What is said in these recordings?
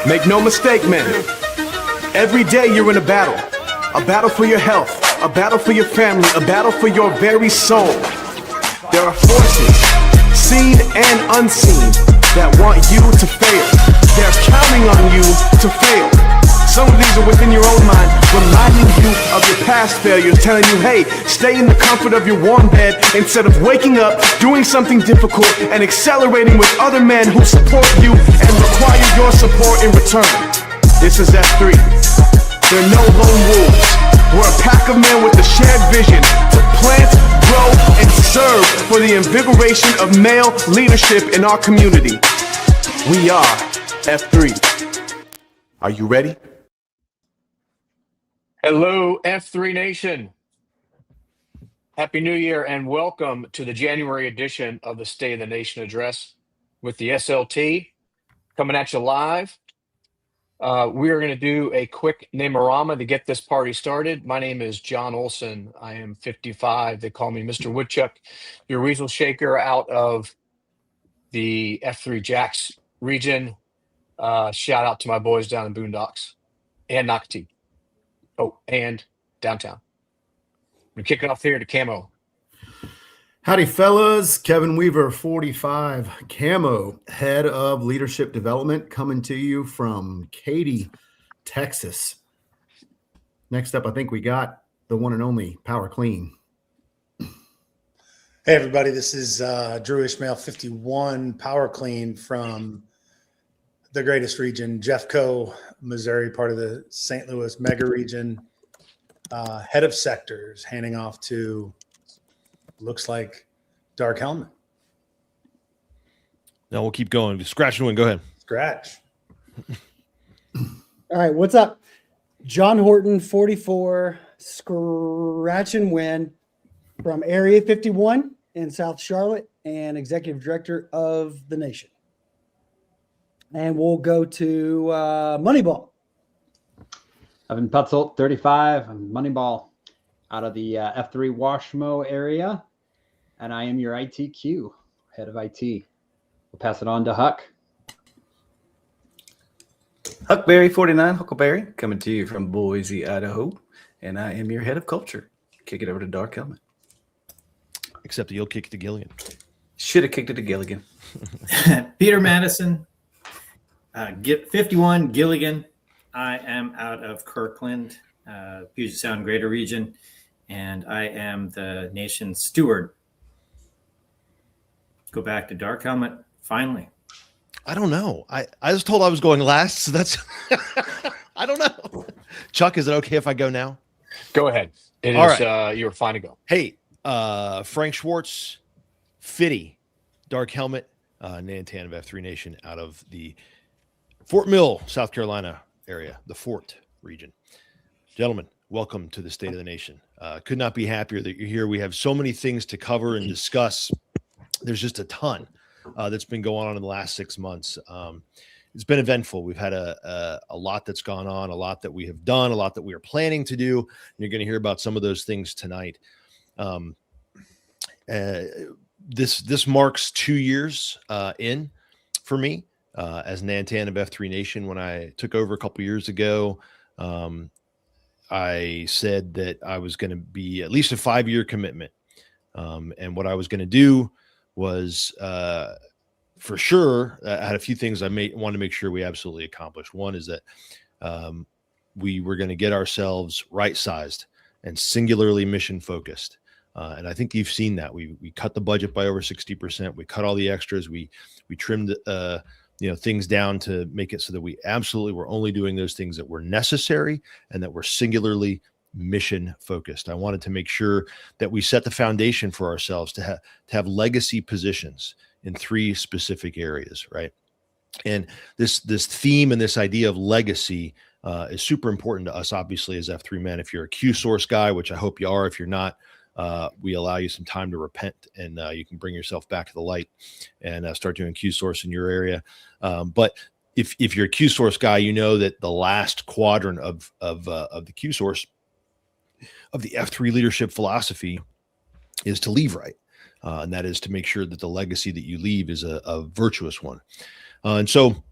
Make no mistake, men. Every day you're in a battle for your health, a battle for your family, a battle for your very soul. There are forces, seen and unseen, that want you to fail. They're counting on you to fail. Some of these are within your own mind, reminding you of your past failures, telling you, hey, stay in the comfort of your warm bed instead of waking up, doing something difficult, and accelerating with other men who support you and require your support in return. This is F3. They're no lone wolves. We're a pack of men with a shared vision to plant, grow, and serve for the invigoration of male leadership in our community. We are F3. Are you ready? Hello, F3 Nation. Happy New Year and welcome to the January edition of the State of the Nation Address with the SLT coming at you live. We are going to do a quick name-orama to get this party started. My name is John Olson. I am 55. They call me Mr. Woodchuck, your weasel shaker out of the F3 Jacks region. Shout out to my boys down in Boondocks and Nocatee. Oh, and downtown. We're kicking off here to Camo. Howdy, fellas. Kevin Weaver, 45, Camo, head of leadership development, coming to you from Katy, Texas. Next up, I think we got the one and only Power Clean. Hey, everybody. This is Drew Ishmael, 51, Power Clean from the greatest region, Jeffco, Missouri, part of the St. Louis mega region. Head of sectors, handing off to, looks like, Dark Helmet. No, we'll keep going. Scratch and win. Go ahead. Scratch. All right, what's up? John Horton, 44, Scratch and Win from Area 51 in South Charlotte and Executive Director of the Nation. And we'll go to Moneyball. Evan Putzel, 35, I'm Moneyball out of the F3 Washmo area. And I am your ITQ, head of IT. We'll pass it on to Huck. Huckberry 49, Huckleberry, coming to you from Boise, Idaho, and I am your head of culture. Kick it over to Dark Helmet. Except that you'll kick it to Gilligan. Should have kicked it to Gilligan. Peter Madison, get 51 Gilligan. I am out of Kirkland, Puget Sound Greater Region, and I am the nation's steward. Go back to Dark Helmet, finally. I don't know. I was told I was going last, so that's I don't know. Chuck, is it okay if I go now? Go ahead. It All is. right. You're fine to go. Hey, Frank Schwartz, Fitty, Dark Helmet, Nantan of F3 Nation out of the Fort Mill, South Carolina area, the Fort region. Gentlemen, welcome to the State of the Nation. Could not be happier that you're here. We have so many things to cover and discuss. There's just a ton that's been going on in the last 6 months. It's been eventful. We've had a lot that's gone on, a lot that we have done, a lot that we are planning to do. And you're going to hear about some of those things tonight. This marks 2 years in for me as Nantan of F3 Nation. When I took over a couple years ago, I said that I was going to be at least a 5-year commitment. And what I was going to do was, for sure, I had a few things I wanted to make sure we absolutely accomplished. One is that we were going to get ourselves right-sized and singularly mission-focused. And I think you've seen that. We cut the budget by over 60%. We cut all the extras. We trimmed things down to make it so that we absolutely were only doing those things that were necessary and that were singularly mission focused. I wanted to make sure that we set the foundation for ourselves to have legacy positions in 3 specific areas, right? And this theme and this idea of legacy is super important to us, obviously, as F3 men. If you're a Q source guy, which I hope you are, if you're not, we allow you some time to repent, and you can bring yourself back to the light and start doing Q source in your area. But if you're a Q source guy, you know that the last quadrant of the Q source of the F3 leadership philosophy is to leave right. And that is to make sure that the legacy that you leave is a virtuous one. And so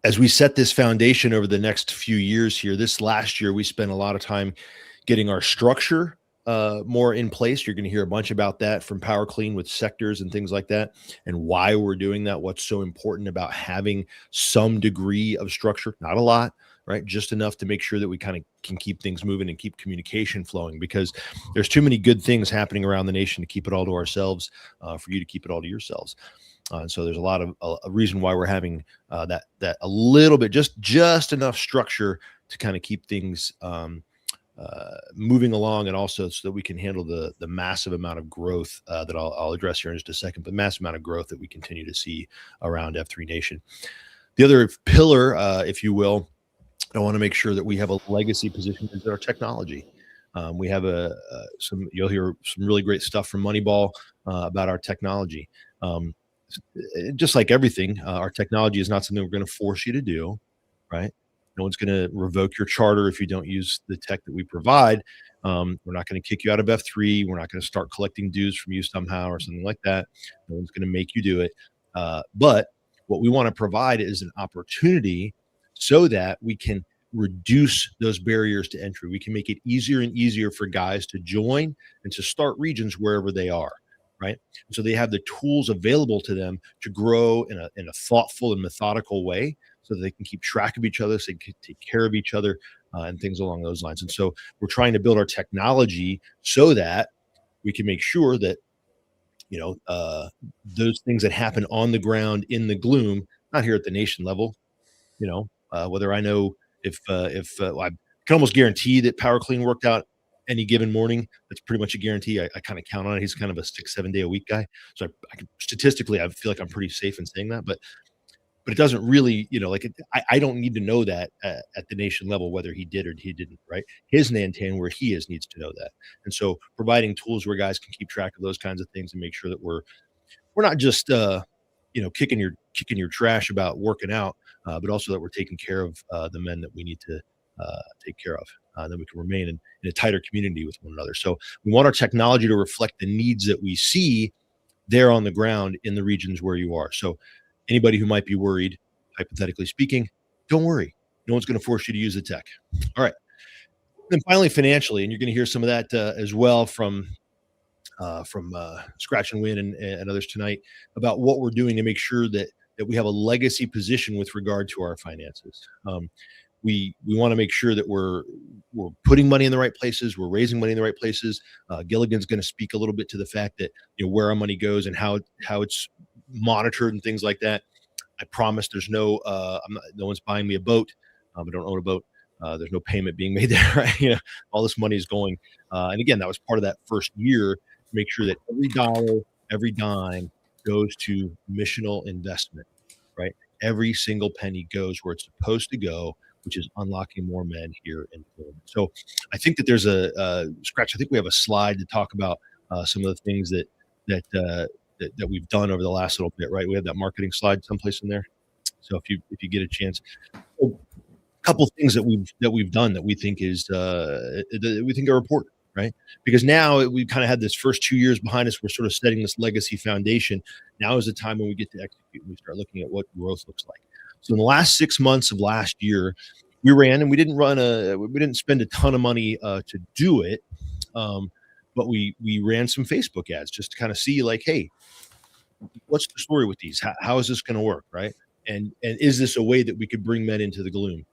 as we set this foundation over the next few years here, this last year, we spent a lot of time getting our structure more in place. You're going to hear a bunch about that from Power Clean with sectors and things like that, and why we're doing that, what's so important about having some degree of structure, not a lot, right? Just enough to make sure that we kind of can keep things moving and keep communication flowing, because there's too many good things happening around the nation to keep it all to ourselves, for you to keep it all to yourselves. And so there's a lot of a reason why we're having that a little bit, just enough structure to kind of keep things moving along, and also so that we can handle the massive amount of growth that I'll address here in just a second, but massive amount of growth that we continue to see around F3 Nation. The other pillar, if you will, I want to make sure that we have a legacy position is our technology. We have you'll hear some really great stuff from Moneyball about our technology. Just like everything, our technology is not something we're going to force you to do, right? No one's going to revoke your charter if you don't use the tech that we provide. We're not going to kick you out of F3. We're not going to start collecting dues from you somehow or something like that. No one's going to make you do it. But what we want to provide is an opportunity so that we can reduce those barriers to entry. We can make it easier and easier for guys to join and to start regions wherever they are, right? So they have the tools available to them to grow in a thoughtful and methodical way, so that they can keep track of each other, so they can take care of each other, and things along those lines. And so we're trying to build our technology so that we can make sure that, those things that happen on the ground in the gloom, not here at the nation level, whether I know if I can almost guarantee that Power Clean worked out any given morning. That's pretty much a guarantee. I kind of count on it. He's kind of a 6-7 day a week guy. So I can, statistically, I feel like I'm pretty safe in saying that, but it doesn't really, I don't need to know that at the nation level, whether he did or he didn't, right? His Nantan, where he is, needs to know that. And so providing tools where guys can keep track of those kinds of things and make sure that we're not just, kicking your trash about working out, but also that we're taking care of the men that we need to take care of. Then we can remain in a tighter community with one another. So we want our technology to reflect the needs that we see there on the ground in the regions where you are. So anybody who might be worried, hypothetically speaking, Don't worry. No one's going to force you to use the tech. All right. Then finally, financially, and you're going to hear some of that as well from Scratch and Win and others tonight about what we're doing to make sure that we have a legacy position with regard to our finances. We want to make sure that we're putting money in the right places. We're raising money in the right places. Gilligan's going to speak a little bit to the fact that where our money goes and how it's monitored and things like that. I promise there's no one's buying me a boat. I don't own a boat. There's no payment being made there. Right? All this money is going. And again, that was part of that first year to make sure that every dollar, every dime goes to missional investment. Right? Every single penny goes where it's supposed to go, which is unlocking more men here in Florida. So I think that there's Scratch. I think we have a slide to talk about some of the things that we've done over the last little bit, right? We have that marketing slide someplace in there. So if you get a chance, a couple of things that we've done that we think are important, right? Because now we kind of had this first 2 years behind us. We're sort of setting this legacy foundation. Now is the time when we get to execute and we start looking at what growth looks like. So in the last 6 months of last year, we ran, and we didn't spend a ton of money to do it. But we ran some Facebook ads just to kind of see like, hey, what's the story with these? How is this going to work, right? And is this a way that we could bring men into the gloom?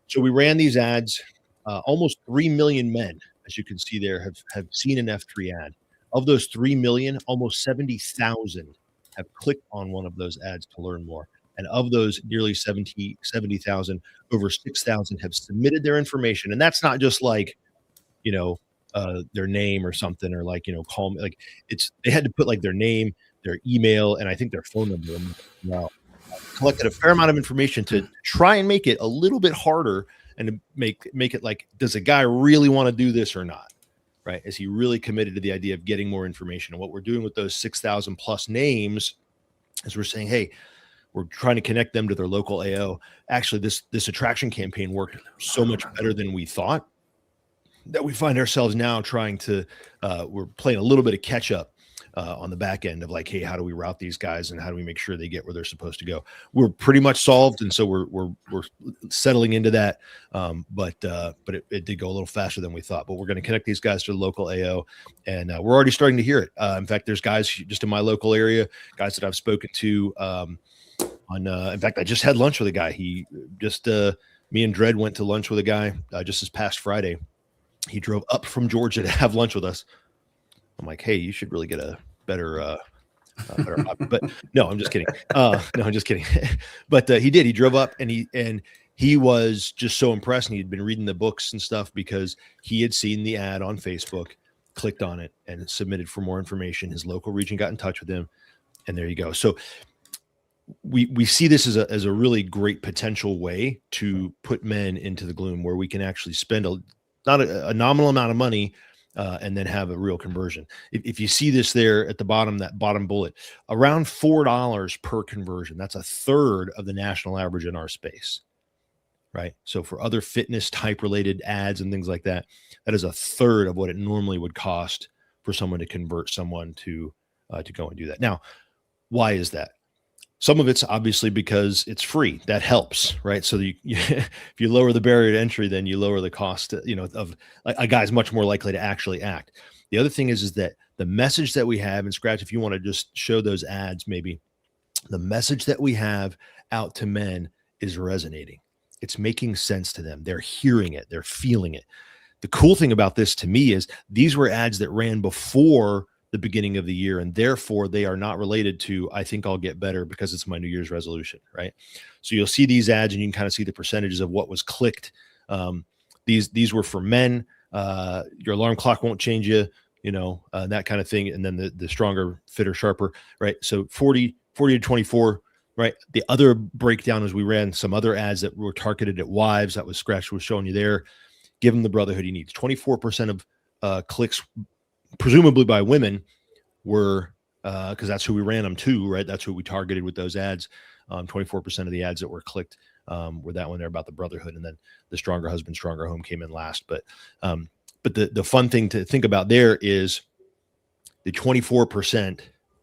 So we ran these ads. Almost 3 million men, as you can see there, have seen an F3 ad. Of those 3 million, almost 70,000 have clicked on one of those ads to learn more. And of those nearly 70,000, over 6,000 have submitted their information. And that's not just like, their name or something, or like, call me. Like they had to put like their name, their email, and I think their phone number. Well, collected a fair amount of information to try and make it a little bit harder and to make it like, does a guy really want to do this or not? Right? Is he really committed to the idea of getting more information? And what we're doing with those 6,000 plus names is we're saying, hey, we're trying to connect them to their local AO. Actually, this attraction campaign worked so much better than we thought that we find ourselves now trying to, we're playing a little bit of catch up on the back end of like, hey, how do we route these guys and how do we make sure they get where they're supposed to go? We're pretty much solved, and so we're settling into that. But it did go a little faster than we thought. But we're going to connect these guys to the local AO, and we're already starting to hear it. In fact, there's guys just in my local area, guys that I've spoken to. In fact, I just had lunch with a guy. He just me and Dredd went to lunch with a guy just this past Friday. He drove up from Georgia to have lunch with us. I'm like, hey, you should really get a better but no, I'm just kidding. No, I'm just kidding. But he did. He drove up and he was just so impressed. And he'd been reading the books and stuff because he had seen the ad on Facebook, clicked on it, and submitted for more information. His local region got in touch with him, and there you go. So we see this as a really great potential way to put men into the gloom, where we can actually spend not a nominal amount of money and then have a real conversion. If you see this there at the bottom, that bottom bullet, around $4 per conversion. That's a third of the national average in our space, right? So for other fitness type related ads and things like that, that is a third of what it normally would cost for someone to convert someone to go and do that. Now, why is that? Some of it's obviously because it's free. That helps, right? So if you lower the barrier to entry, then you lower the cost, of a guy's much more likely to actually act. The other thing is that the message that we have, and Scratch, if you want to just show those ads, maybe the message that we have out to men is resonating. It's making sense to them. They're hearing it. They're feeling it. The cool thing about this to me is these were ads that ran before the beginning of the year, and therefore they are not related to, I think I'll get better because it's my New Year's resolution, right? So you'll see these ads and you can kind of see the percentages of what was clicked. These were for men. Your alarm clock won't change you, that kind of thing. And then the stronger, fitter, sharper, right? So 40 to 24, right? The other breakdown is we ran some other ads that were targeted at wives. That was Scratch was showing you there. Give him the brotherhood he needs. 24% of clicks, presumably by women, were because that's who we ran them to, right? That's who we targeted with those ads. 24% of the ads that were clicked were that one there about the brotherhood, and then the stronger husband, stronger home came in last. But the fun thing to think about there is the 24%,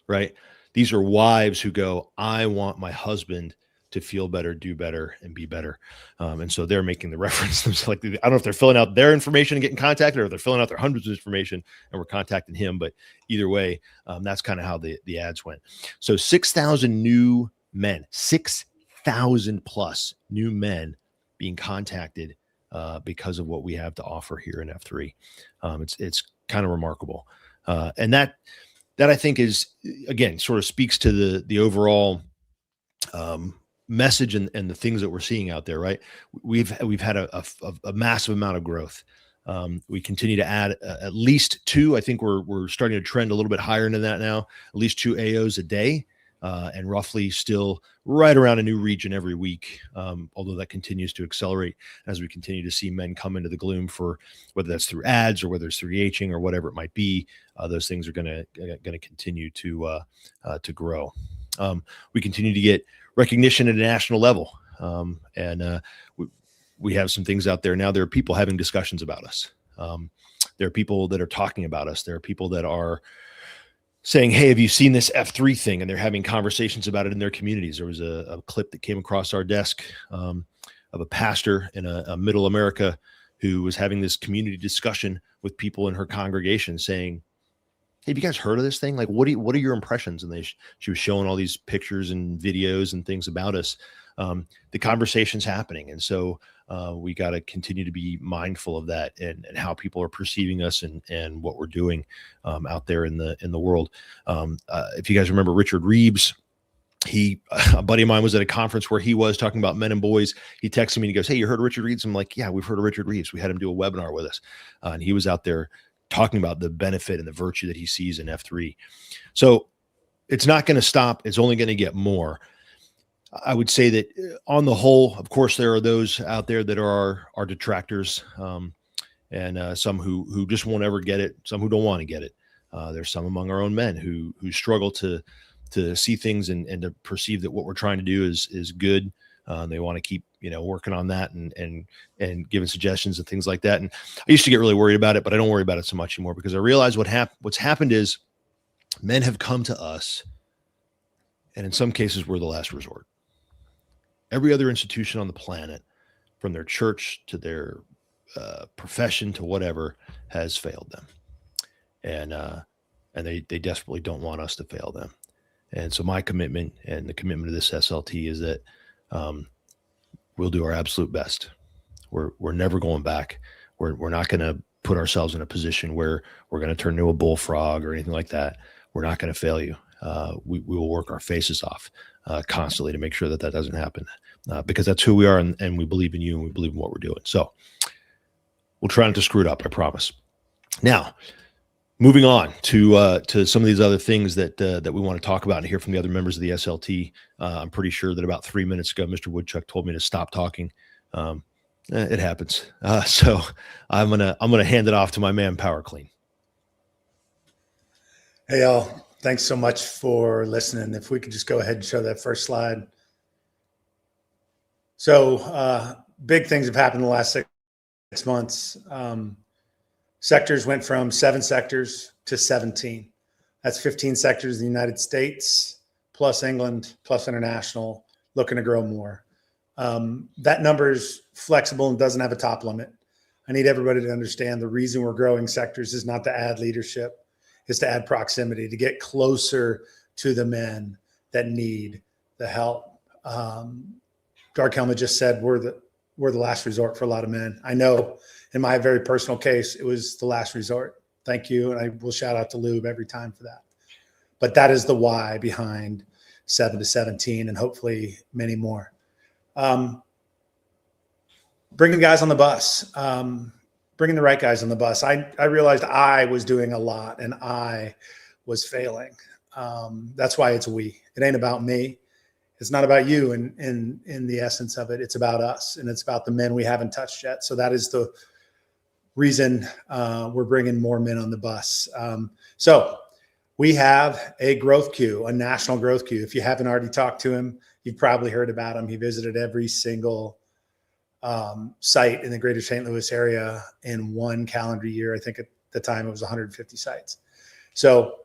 right? These are wives who go, I want my husband to feel better, do better, and be better. And so they're making the reference. Like, I don't know if they're filling out their information and getting contacted, or if they're filling out their hundreds of information and we're contacting him. But either way, that's kind of how the ads went. So 6,000 new men, 6,000 plus new men being contacted because of what we have to offer here in F3. It's kind of remarkable. And that I think is, again, sort of speaks to the overall message and the things that we're seeing out there, right? We've had a massive amount of growth. We continue to add at least 2. I think we're starting to trend a little bit higher into that now, at least 2 AOs a day, and roughly still right around a new region every week. Although that continues to accelerate as we continue to see men come into the Gloom, for whether that's through ads or whether it's through Hing or whatever it might be. Those things are going to continue to grow. We continue to get recognition at a national level. And we have some things out there now. There are people having discussions about us. There are people that are talking about us. There are people that are saying, hey, have you seen this F3 thing? And they're having conversations about it in their communities. There was a clip that came across our desk of a pastor in a middle America who was having this community discussion with people in her congregation saying, hey, have you guys heard of this thing? Like, what are your impressions? And she was showing all these pictures and videos and things about us. The conversation's happening. And so we got to continue to be mindful of that and how people are perceiving us and what we're doing out there in the world. If you guys remember Richard Reeves, a buddy of mine was at a conference where he was talking about men and boys. He texted me and he goes, hey, you heard of Richard Reeves? I'm like, yeah, we've heard of Richard Reeves. We had him do a webinar with us. And he was out there talking about the benefit and the virtue that he sees in F3. So it's not going to stop. It's only going to get more. I would say that on the whole, of course, there are those out there that are our detractors, and some who just won't ever get it, some who don't want to get it. There's some among our own men who struggle to see things and to perceive that what we're trying to do is good. They want to keep, working on that and giving suggestions and things like that. And I used to get really worried about it, but I don't worry about it so much anymore, because I realize what's happened is men have come to us, and in some cases we're the last resort. Every other institution on the planet, from their church to their profession to whatever, has failed them. And they desperately don't want us to fail them. And so my commitment and the commitment of this SLT is that we'll do our absolute best. We're never going back. We're not going to put ourselves in a position where we're going to turn into a bullfrog or anything like that. We're not going to fail you. We will work our faces off constantly to make sure that doesn't happen, because that's who we are, and we believe in you, and we believe in what we're doing. So we'll try not to screw it up, I promise. Now, moving on to some of these other things that we want to talk about and hear from the other members of the SLT. I'm pretty sure that about 3 minutes ago, Mr. Woodchuck told me to stop talking. It happens. So I'm gonna hand it off to my man, Power Clean. Hey, y'all. Thanks so much for listening. If we could just go ahead and show that first slide. So big things have happened in the last 6 months. Sectors went from 7 sectors to 17. That's 15 sectors in the United States, plus England, plus international, looking to grow more. That number is flexible and doesn't have a top limit. I need everybody to understand the reason we're growing sectors is not to add leadership, is to add proximity, to get closer to the men that need the help. Dark Helmet just said we're the last resort for a lot of men. I know in my very personal case, it was the last resort. Thank you. And I will shout out to Lube every time for that. But that is the why behind 7 to 17 and hopefully many more. Bringing guys on the bus, bringing the right guys on the bus. I realized I was doing a lot and I was failing. That's why it's we. It ain't about me. It's not about you in the essence of it. It's about us, and it's about the men we haven't touched yet. So that is the reason we're bringing more men on the bus. So we have a growth queue, a national growth queue. If you haven't already talked to him, you've probably heard about him. He visited every single site in the greater St. Louis area in one calendar year. I think at the time it was 150 sites. So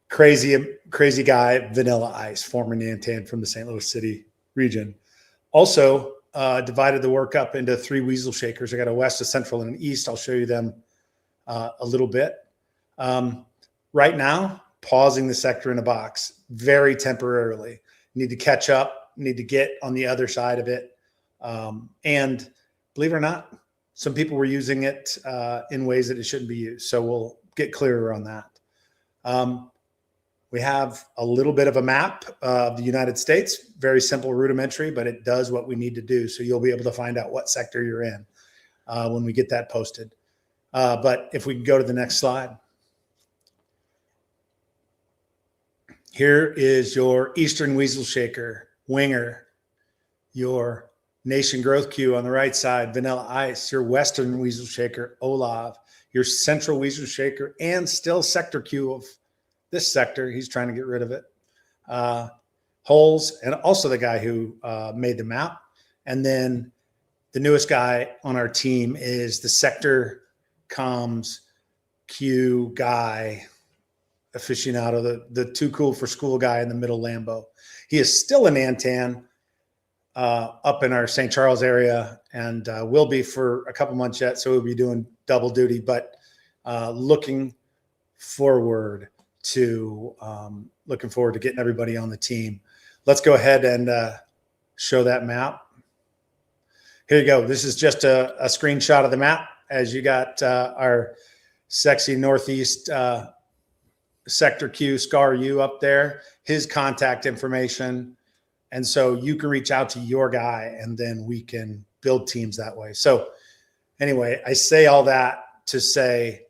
crazy guy, Vanilla Ice, former Nantan from the St. Louis City region. Also divided the work up into 3 weasel shakers. I got a west, a central, and an east. I'll show you them a little bit. Right now, pausing the sector in a box very temporarily. Need to catch up, need to get on the other side of it. And believe it or not, some people were using it in ways that it shouldn't be used. So we'll get clearer on that. We have a little bit of a map of the United States, very simple, rudimentary, but it does what we need to do. So you'll be able to find out what sector you're in when we get that posted. But if we can go to the next slide. Here is your Eastern Weasel Shaker, Winger, your Nation Growth Queue on the right side, Vanilla Ice, your Western Weasel Shaker, Olav, your Central Weasel Shaker, and still Sector Queue of this sector. He's trying to get rid of it. Holes, and also the guy who made the map. And then the newest guy on our team is the Sector Comms Q guy, aficionado, the too cool for school guy in the middle Lambo. He is still in Antan up in our St. Charles area, and will be for a couple months yet. So we'll be doing double duty, but looking forward to getting everybody on the team. Let's go ahead and show that map. Here you go. This is just a screenshot of the map as you got our sexy Northeast Sector Q, Scar U up there, his contact information. And so you can reach out to your guy and then we can build teams that way. So anyway, I say all that to say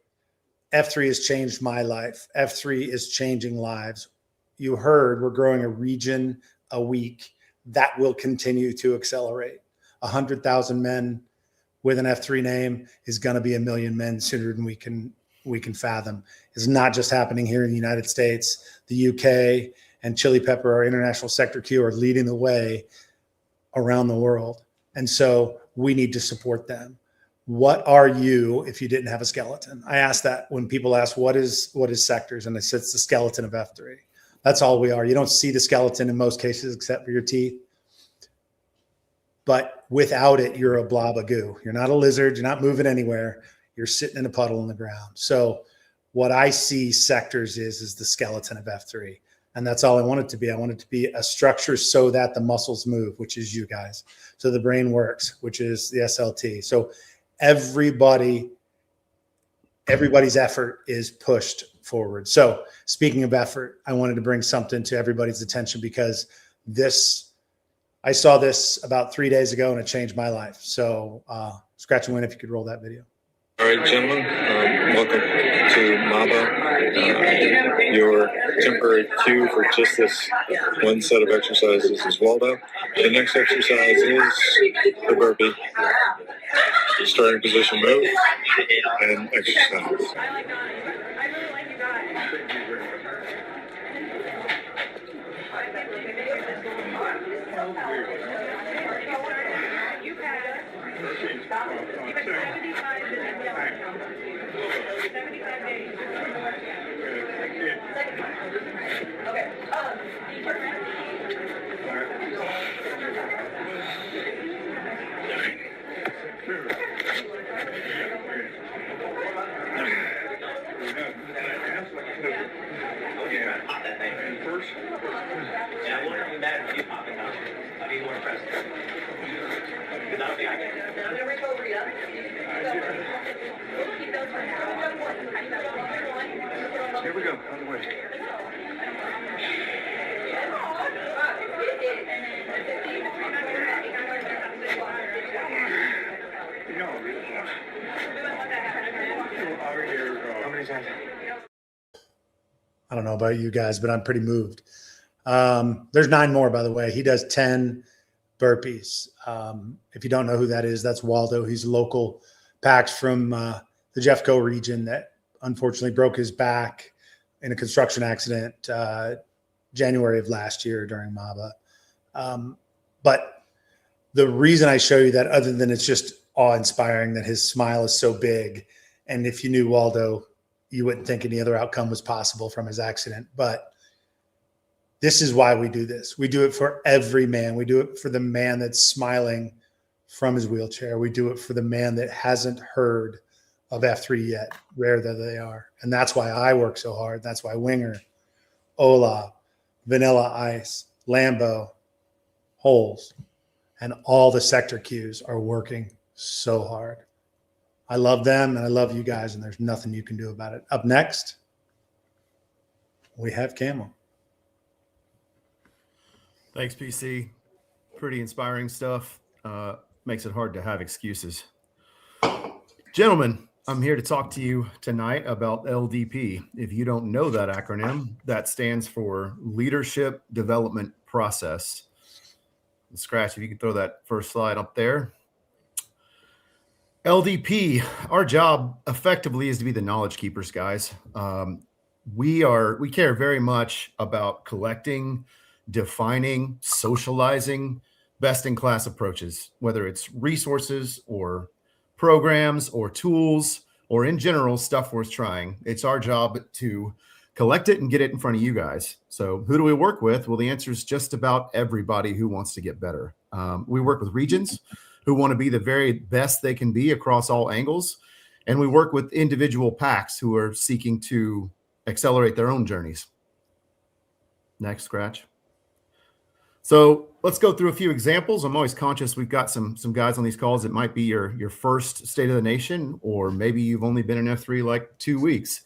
F3 has changed my life. F3 is changing lives. You heard we're growing a region a week. That will continue to accelerate. 100,000 men with an F3 name is going to be 1 million men sooner than we can fathom. It's not just happening here in the United States. The UK and Chili Pepper, our international sector Q, are leading the way around the world. And so we need to support them. What are you if you didn't have a skeleton? I ask that when people ask, what is sectors? And I said, it's the skeleton of F3. That's all we are. You don't see the skeleton in most cases except for your teeth. But without it, you're a blob of goo. You're not a lizard. You're not moving anywhere. You're sitting in a puddle on the ground. So what I see sectors is the skeleton of F3. And that's all I want it to be. I want it to be a structure so that the muscles move, which is you guys. So the brain works, which is the SLT. So everybody's effort is pushed forward. So speaking of effort, I wanted to bring something to everybody's attention because I saw this about 3 days ago and it changed my life. So scratch and win if you could roll that video. All right, gentlemen, welcome to MABA. Your temporary cue for just this one set of exercises is Waldo. The next exercise is the burpee. Starting position move and exercise. Here we go, on the way. How many times? I don't know about you guys, but I'm pretty moved. There's 9 more, by the way. He does 10 burpees. If you don't know who that is, that's Waldo. He's local PAX from the Jeffco region that unfortunately broke his back in a construction accident January of last year during MABA. But the reason I show you that, other than it's just awe-inspiring that his smile is so big, and if you knew Waldo, you wouldn't think any other outcome was possible from his accident. But This is why we do this. We do it for every man. We do it for the man that's smiling from his wheelchair. We do it for the man that hasn't heard of F3 yet, rare that they are. And that's why I work so hard. That's why Winger, Ola, Vanilla Ice, Lambo, Holes, and all the sector Qs are working so hard. I love them and I love you guys, and there's nothing you can do about it. Up next, we have Camo. Thanks, PC. Pretty inspiring stuff. Makes it hard to have excuses. Gentlemen, I'm here to talk to you tonight about LDP. If you don't know that acronym, that stands for Leadership Development Process. And Scratch, if you could throw that first slide up there. LDP, our job effectively is to be the knowledge keepers, guys. We care very much about collecting, defining, socializing best-in-class approaches, whether it's resources or programs or tools or in general stuff worth trying. It's our job to collect it and get it in front of you guys. So who do we work with? Well, the answer is just about everybody who wants to get better. We work with regions who want to be the very best they can be across all angles. And we work with individual packs who are seeking to accelerate their own journeys. Next, Scratch. So let's go through a few examples. I'm always conscious we've got some guys on these calls that might be your first State of the Nation, or maybe you've only been in F3 like 2 weeks.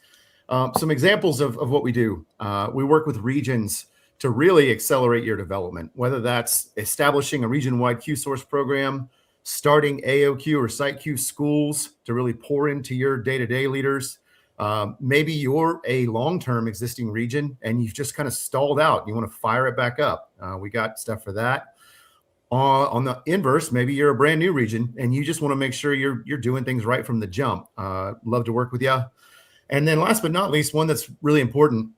Some examples of what we do. We work with regions to really accelerate your development, whether that's establishing a region-wide Q-Source program, starting AOQ or Site Q schools to really pour into your day-to-day leaders. Maybe you're a long-term existing region and you've just kind of stalled out. You want to fire it back up. We got stuff for that. On the inverse, maybe you're a brand new region and you just want to make sure you're doing things right from the jump. Love to work with you. And then last but not least, one that's really important,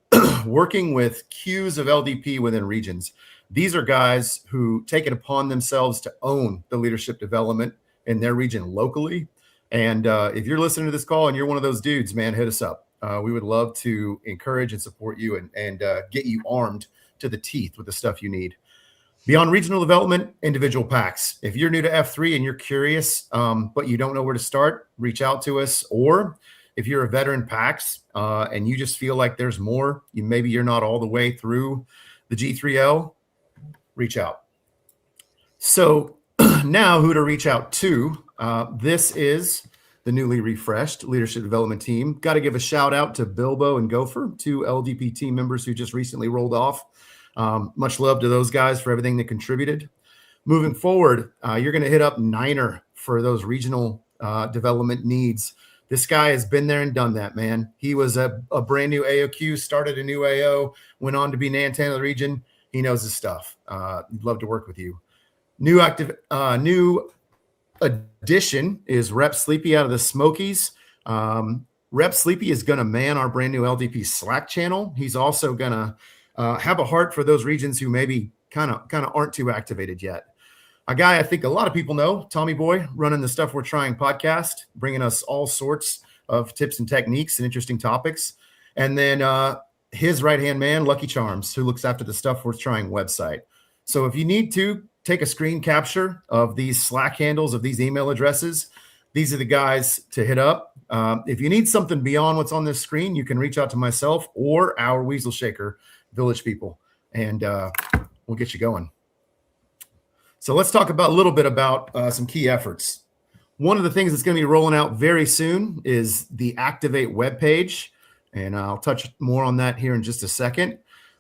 working with queues of LDP within regions. These are guys who take it upon themselves to own the leadership development in their region locally. And if you're listening to this call and you're one of those dudes, man, hit us up. We would love to encourage and support you and get you armed to the teeth with the stuff you need. Beyond regional development, individual packs. If you're new to F3 and you're curious, but you don't know where to start, reach out to us. Or if you're a veteran packs and you just feel like there's more, maybe you're not all the way through the G3L, reach out. So now who to reach out to. This is the newly refreshed leadership development team. Got to give a shout out to Bilbo and Gopher, 2 LDP team members who just recently rolled off. Much love to those guys for everything they contributed. Moving forward, you're going to hit up Niner for those regional development needs. This guy has been there and done that, man. He was a brand new AOQ, started a new AO, went on to be Nantan of the region. He knows his stuff. He'd love to work with you. New addition is Rep Sleepy out of the Smokies. Rep Sleepy is going to man our brand new LDP Slack channel. He's also going to have a heart for those regions who maybe kind of aren't too activated yet. A guy I think a lot of people know, Tommy Boy, running the Stuff We're Trying podcast, bringing us all sorts of tips and techniques and interesting topics. And then his right-hand man, Lucky Charms, who looks after the Stuff We're Trying website. So if you need to take a screen capture of these Slack handles, of these email addresses, these are the guys to hit up. If you need something beyond what's on this screen, you can reach out to myself or our Weasel Shaker Village people, and we'll get you going. So let's talk a little bit about some key efforts. One of the things that's going to be rolling out very soon is the Activate webpage, and I'll touch more on that here in just a second.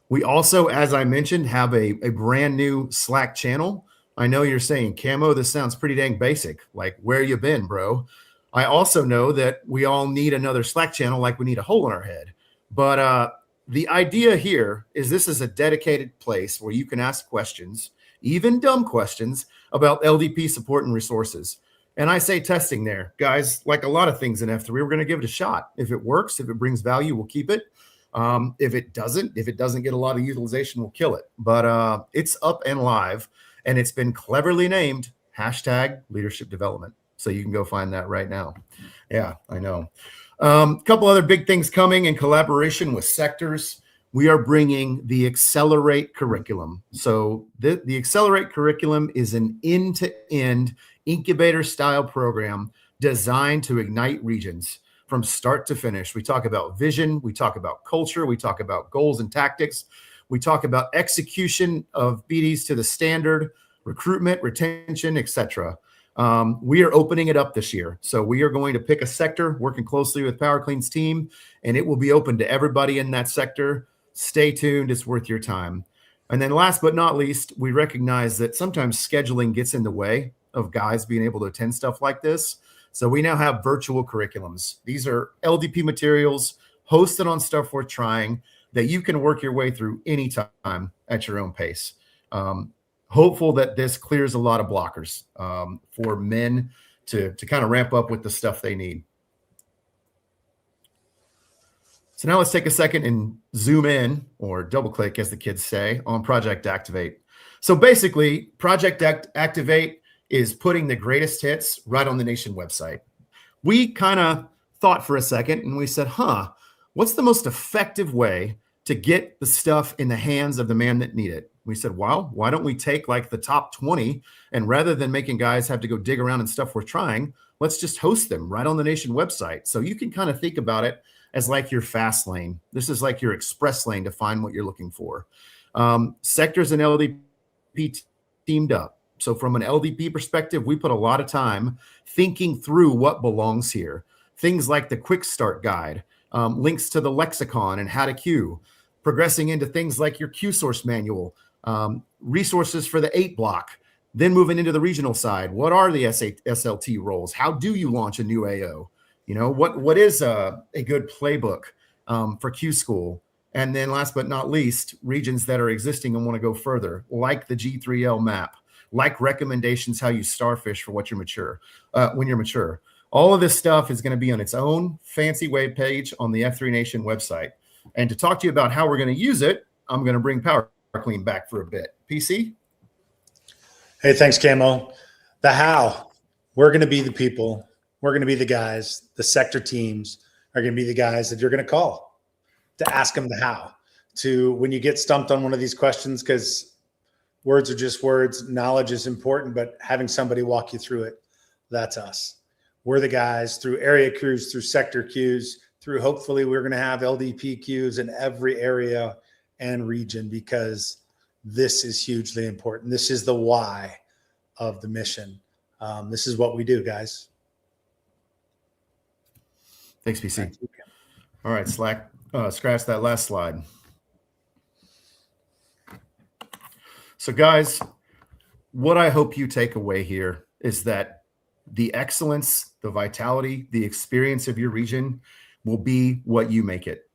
We also, as I mentioned, have a brand new Slack channel. I know you're saying, Camo, this sounds pretty dang basic. Like, where you been, bro? I also know that we all need another Slack channel like we need a hole in our head. But the idea here is this is a dedicated place where you can ask questions, even dumb questions, about LDP support and resources. And I say testing there. Guys, like a lot of things in F3, we're going to give it a shot. If it works, if it brings value, we'll keep it. If it doesn't get a lot of utilization, we'll kill it. But it's up and live, and it's been cleverly named #leadership development. So you can go find that right now. Yeah, I know. A couple other big things coming in collaboration with sectors. we are bringing the Accelerate curriculum. So the Accelerate curriculum is an end-to-end incubator style program designed to ignite regions from start to finish. We talk about vision, we talk about culture, we talk about goals and tactics, we talk about execution of BDs to the standard, recruitment, retention, etc. We are opening it up this year. So we are going to pick a sector, working closely with PowerClean's team, and it will be open to everybody in that sector. Stay tuned. It's worth your time. And then last but not least, we recognize that sometimes scheduling gets in the way of guys being able to attend stuff like this. So we now have virtual curriculums. These are LDP materials hosted on Stuff Worth Trying that you can work your way through anytime at your own pace. Hopeful that this clears a lot of blockers for men to kind of ramp up with the stuff they need. So now let's take a second and zoom in, or double click as the kids say, on Project Activate. So basically, Project Activate is putting the greatest hits right on the Nation website. We kind of thought for a second and we said, what's the most effective way to get the stuff in the hands of the man that need it? We said, well, why don't we take like the top 20, and rather than making guys have to go dig around and Stuff Worth Trying, let's just host them right on the Nation website. So you can kind of think about it as like your fast lane. This is like your express lane to find what you're looking for. Sectors and LDP teamed up. So from an LDP perspective, we put a lot of time thinking through what belongs here. Things like the quick start guide, links to the lexicon and how to queue, progressing into things like your Q source manual, resources for the 8 block, then moving into the regional side. What are the SLT roles? How do you launch a new AO? You know, what is a good playbook for Q School? And then last but not least, regions that are existing and want to go further, like the G3L map, like recommendations how you starfish for what you're mature, when you're mature. All of this stuff is going to be on its own fancy web page on the F3 Nation website. And to talk to you about how we're going to use it, I'm going to bring PowerClean back for a bit. PC? Hey, thanks, Camo. The how. We're going to be the people. We're going to be the guys. The sector teams are going to be the guys that you're going to call to ask them the how. To when you get stumped on one of these questions, because words are just words. Knowledge is important, but having somebody walk you through it, that's us. We're the guys through area queues, through sector queues, through hopefully we're going to have LDP queues in every area and region, because this is hugely important. This is the why of the mission. This is what we do, guys. Thanks, PC. All right, scratch that last slide. So guys, what I hope you take away here is that the excellence, the vitality, the experience of your region will be what you make it.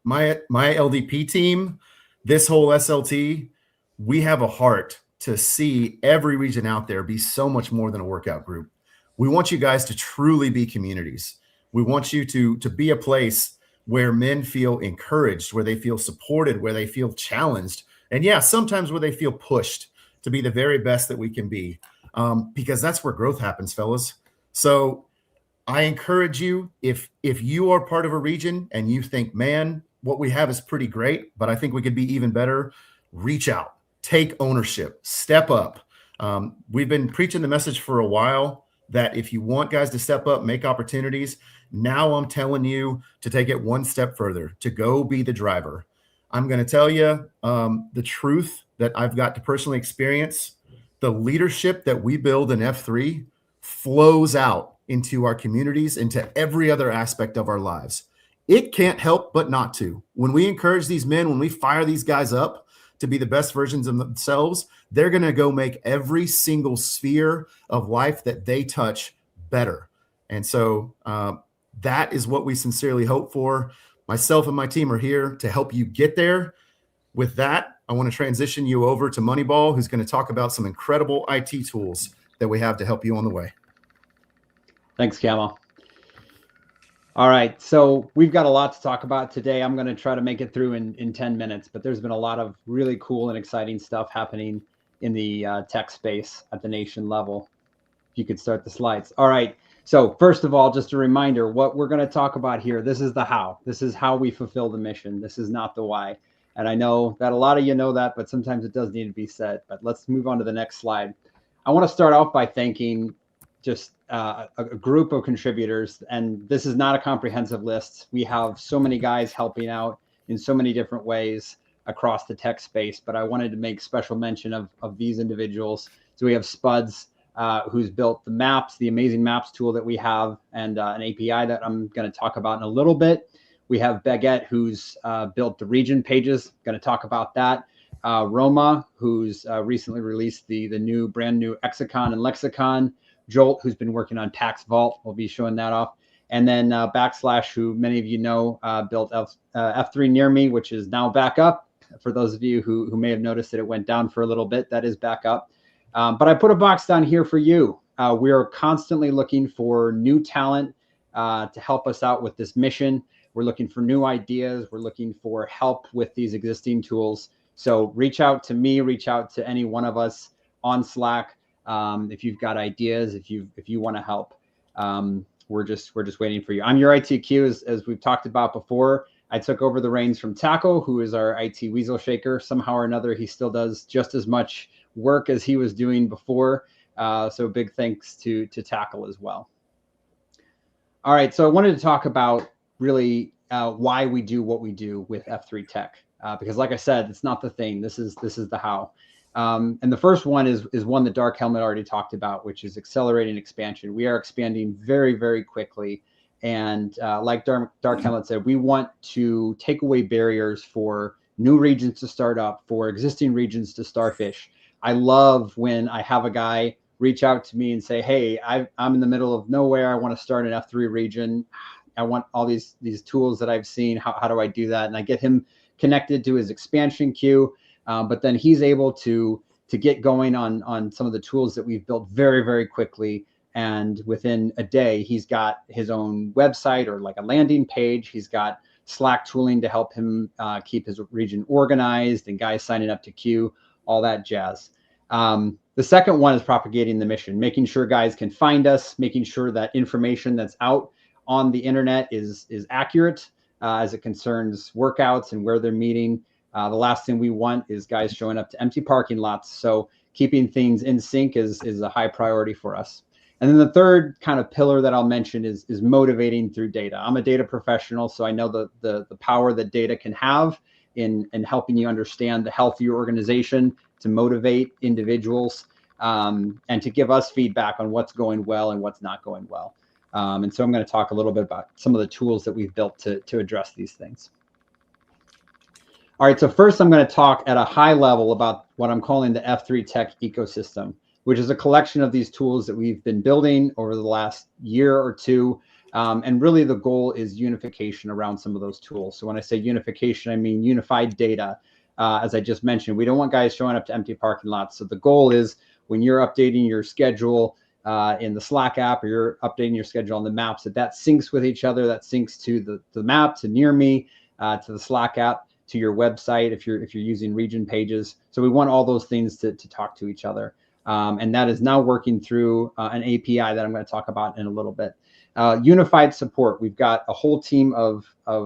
My LDP team, this whole SLT, we have a heart to see every region out there be so much more than a workout group. We want you guys to truly be communities. We want you to be a place where men feel encouraged, where they feel supported, where they feel challenged, and yeah, sometimes where they feel pushed to be the very best that we can be, because that's where growth happens, fellas. So I encourage you, if you are part of a region and you think, man, what we have is pretty great, but I think we could be even better, reach out, take ownership, step up. We've been preaching the message for a while that if you want guys to step up, make opportunities, now I'm telling you to take it one step further, to go be the driver. I'm going to tell you the truth that I've got to personally experience. The leadership that we build in F3 flows out into our communities, into every other aspect of our lives. It can't help but not to. When we encourage these men, when we fire these guys up to be the best versions of themselves, they're going to go make every single sphere of life that they touch better. And so that is what we sincerely hope for. Myself and my team are here to help you get there. With that, I want to transition you over to Moneyball, who's going to talk about some incredible IT tools that we have to help you on the way. Thanks, Camo. All right, so we've got a lot to talk about today. I'm going to try to make it through in 10 minutes, but there's been a lot of really cool and exciting stuff happening in the tech space at the nation level. If you could start the slides. All right, So first of all, just a reminder, what we're going to talk about here, this is the how. This is how we fulfill the mission. This is not the why. And I know that a lot of you know that, but sometimes it does need to be said. But let's move on to the next slide. I want to start off by thanking just a group of contributors. And this is not a comprehensive list. We have so many guys helping out in so many different ways across the tech space. But I wanted to make special mention of these individuals. So we have Spuds, who's built the maps, the amazing maps tool that we have, and an API that I'm going to talk about in a little bit. We have Baguette, who's built the region pages, going to talk about that. Roma, who's recently released the brand new Exicon and Lexicon. Jolt, who's been working on Tax Vault, we'll be showing that off. And then Backslash, who many of you know, built F3 Near Me, which is now back up. For those of you who may have noticed that it went down for a little bit, that is back up. But I put a box down here for you. We are constantly looking for new talent to help us out with this mission. We're looking for new ideas. We're looking for help with these existing tools. So reach out to me, reach out to any one of us on Slack. If you've got ideas, if you want to help, we're just waiting for you. I'm your ITQ, as we've talked about before. I took over the reins from Taco, who is our IT weasel shaker. Somehow or another, he still does just as much work as he was doing before. So big thanks to Tackle as well. All right, so I wanted to talk about really why we do what we do with F3 Tech, because like I said, it's not the thing. This is the how. And the first one is one that Dark Helmet already talked about, which is accelerating expansion. We are expanding very, very quickly. And like Dark Helmet said, we want to take away barriers for new regions to start up, for existing regions to starfish. I love when I have a guy reach out to me and say, hey, I'm in the middle of nowhere. I want to start an F3 region. I want all these tools that I've seen. How do I do that? And I get him connected to his expansion queue. But then he's able to get going on some of the tools that we've built very, very quickly. And within a day, he's got his own website or like a landing page. He's got Slack tooling to help him keep his region organized and guys signing up to queue, all that jazz. The second one is propagating the mission, making sure guys can find us, making sure that information that's out on the internet is accurate as it concerns workouts and where they're meeting. The last thing we want is guys showing up to empty parking lots. So keeping things in sync is a high priority for us. And then the third kind of pillar that I'll mention is motivating through data. I'm a data professional, so I know the power that data can have in helping you understand the health of your organization, to motivate individuals, and to give us feedback on what's going well and what's not going well. And so I'm going to talk a little bit about some of the tools that we've built to address these things. All right, so first I'm going to talk at a high level about what I'm calling the F3 Tech ecosystem, which is a collection of these tools that we've been building over the last year or two. And really the goal is unification around some of those tools. So when I say unification, I mean unified data. As I just mentioned, we don't want guys showing up to empty parking lots. So the goal is when you're updating your schedule in the Slack app, or you're updating your schedule on the maps, that syncs with each other, that syncs to the map, to Near Me, to the Slack app, to your website if you're using region pages. So we want all those things to talk to each other. And that is now working through an API that I'm going to talk about in a little bit. Unified support. We've got a whole team of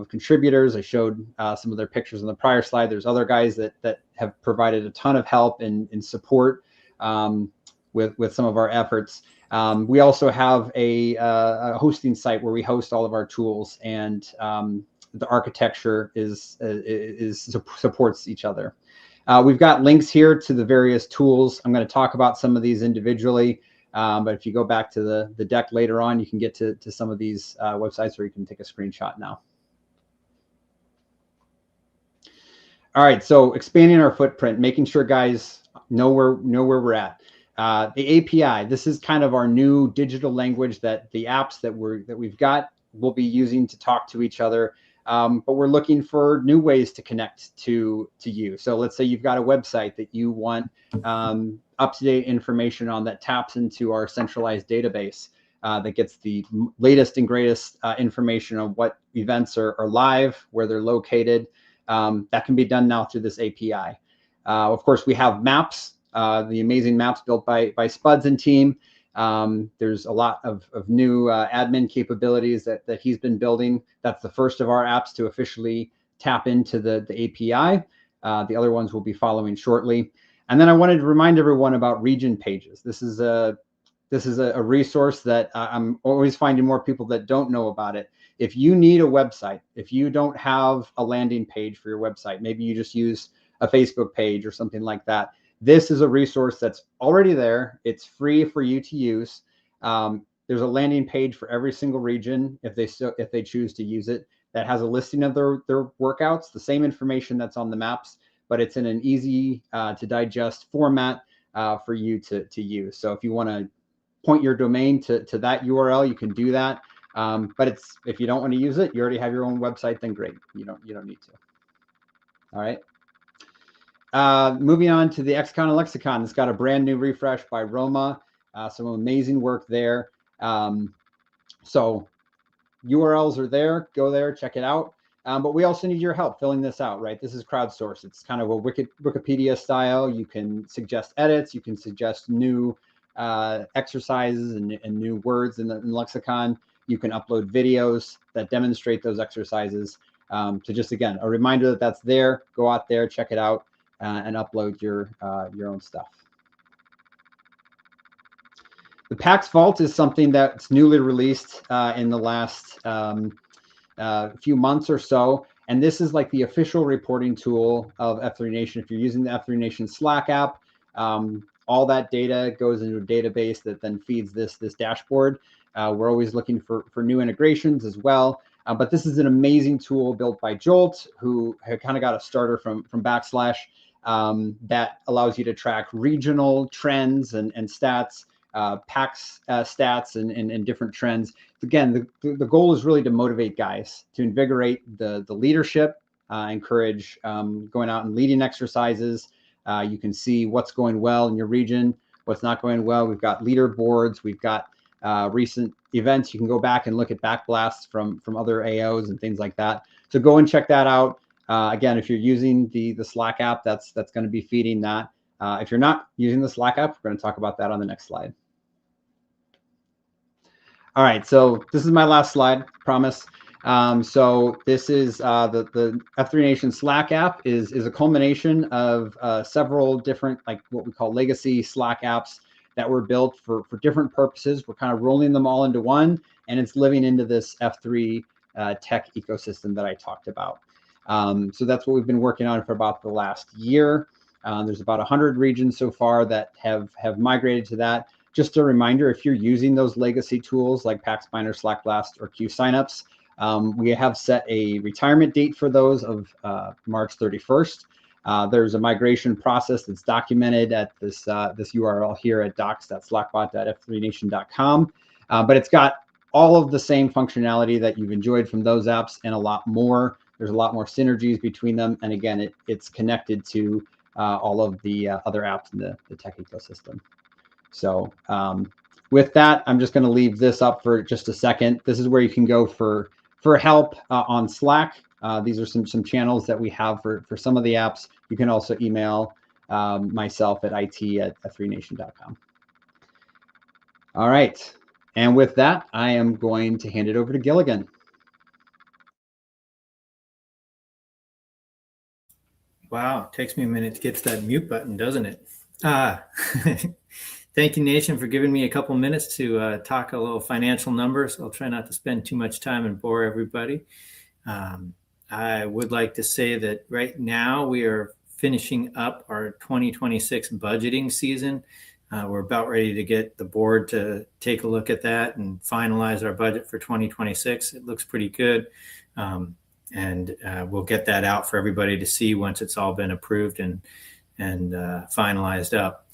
contributors. I showed some of their pictures on the prior slide. There's other guys that have provided a ton of help and support with some of our efforts. We also have a hosting site where we host all of our tools, and the architecture supports each other. We've got links here to the various tools. I'm going to talk about some of these individually, but if you go back to the deck later on, you can get to some of these websites, or you can take a screenshot now. All right, so expanding our footprint, making sure guys know where we're at. The API, this is kind of our new digital language that the apps that we've got will be using to talk to each other. But we're looking for new ways to connect to you. So let's say you've got a website that you want up-to-date information on, that taps into our centralized database, that gets the latest and greatest information on what events are live, where they're located. That can be done now through this API. Of course, we have maps, the amazing maps built by Spuds and team. There's a lot of new admin capabilities that he's been building. That's the first of our apps to officially tap into the API. The other ones will be following shortly. And then I wanted to remind everyone about region pages. This is a resource that I'm always finding more people that don't know about it. If you need a website, if you don't have a landing page for your website, maybe you just use a Facebook page or something like that, this is a resource that's already there. It's free for you to use. There's a landing page for every single region if they choose to use it, that has a listing of their workouts, the same information that's on the maps, but it's in an easy to digest format for you to use. So if you want to point your domain to that URL, you can do that. But if you don't want to use it, you already have your own website, then great. You don't need to. All right. Moving on to the XCon and Lexicon. It's got a brand new refresh by Roma. Some amazing work there. So URLs are there. Go there, check it out. But we also need your help filling this out, right? This is crowdsourced. It's kind of a Wikipedia style. You can suggest edits. You can suggest new exercises and new words in the lexicon. You can upload videos that demonstrate those exercises. So just, again, a reminder that that's there. Go out there, check it out, and upload your own stuff. The PAX Vault is something that's newly released in the last few months or so. And this is like the official reporting tool of F3 Nation. If you're using the F3 Nation Slack app, all that data goes into a database that then feeds this dashboard. We're always looking for new integrations as well. But this is an amazing tool built by Jolt, who had kind of got a starter from Backslash, that allows you to track regional trends and stats, PAX stats and different trends. Again, the goal is really to motivate guys, to invigorate the leadership, encourage going out and leading exercises. You can see what's going well in your region, what's not going well. We've got leaderboards. We've got recent events. You can go back and look at backblasts from other AOs and things like that. So go and check that out. Again, if you're using the Slack app, that's going to be feeding that. If you're not using the Slack app, we're going to talk about that on the next slide. All right, so this is my last slide, promise. So this is the F3 Nation Slack app is a culmination of several different, like what we call legacy Slack apps that were built for different purposes. We're kind of rolling them all into one, and it's living into this F3 tech ecosystem that I talked about. So that's what we've been working on for about the last year. There's about 100 regions so far that have migrated to that. Just a reminder, if you're using those legacy tools like PaxMiner, SlackBlast, or Q-Signups, we have set a retirement date for those of March 31st. There's a migration process that's documented at this URL here at docs.slackbot.f3nation.com. But it's got all of the same functionality that you've enjoyed from those apps and a lot more. There's a lot more synergies between them. And again, it's connected to all of the other apps in the tech ecosystem. So with that, I'm just going to leave this up for just a second. This is where you can go for help on Slack. These are some channels that we have for some of the apps. You can also email myself at it@f3nation.com. All right. And with that, I am going to hand it over to Gilligan. Wow, it takes me a minute to get to that mute button, doesn't it? Thank you, Nation, for giving me a couple minutes to talk a little financial numbers. I'll try not to spend too much time and bore everybody. I would like to say that right now we are finishing up our 2026 budgeting season. We're about ready to get the board to take a look at that and finalize our budget for 2026. It looks pretty good. And we'll get that out for everybody to see once it's all been approved and finalized up.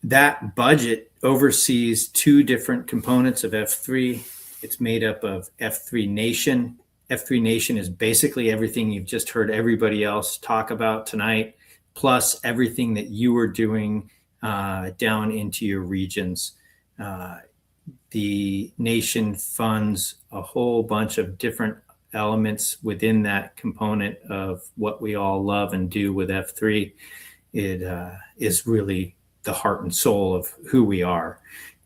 That budget oversees two different components of F3. It's made up of F3 Nation. F3 Nation is basically everything you've just heard everybody else talk about tonight, plus everything that you are doing down into your regions. The nation funds a whole bunch of different elements within that component of what we all love and do with F3. It is really the heart and soul of who we are.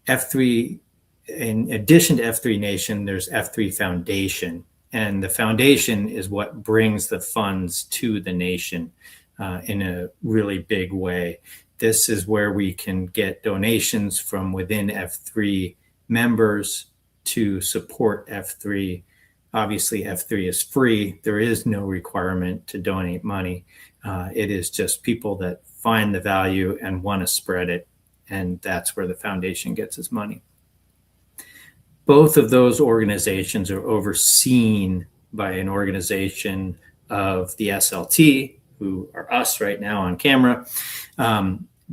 F3, in addition to F3 Nation, there's F3 Foundation. And the foundation is what brings the funds to the nation in a really big way. This is where we can get donations from within F3 members to support F3. Obviously, F3 is free. There is no requirement to donate money. It is just people that find the value and want to spread it. And that's where the foundation gets its money. Both of those organizations are overseen by an organization of the SLT, who are us right now on camera.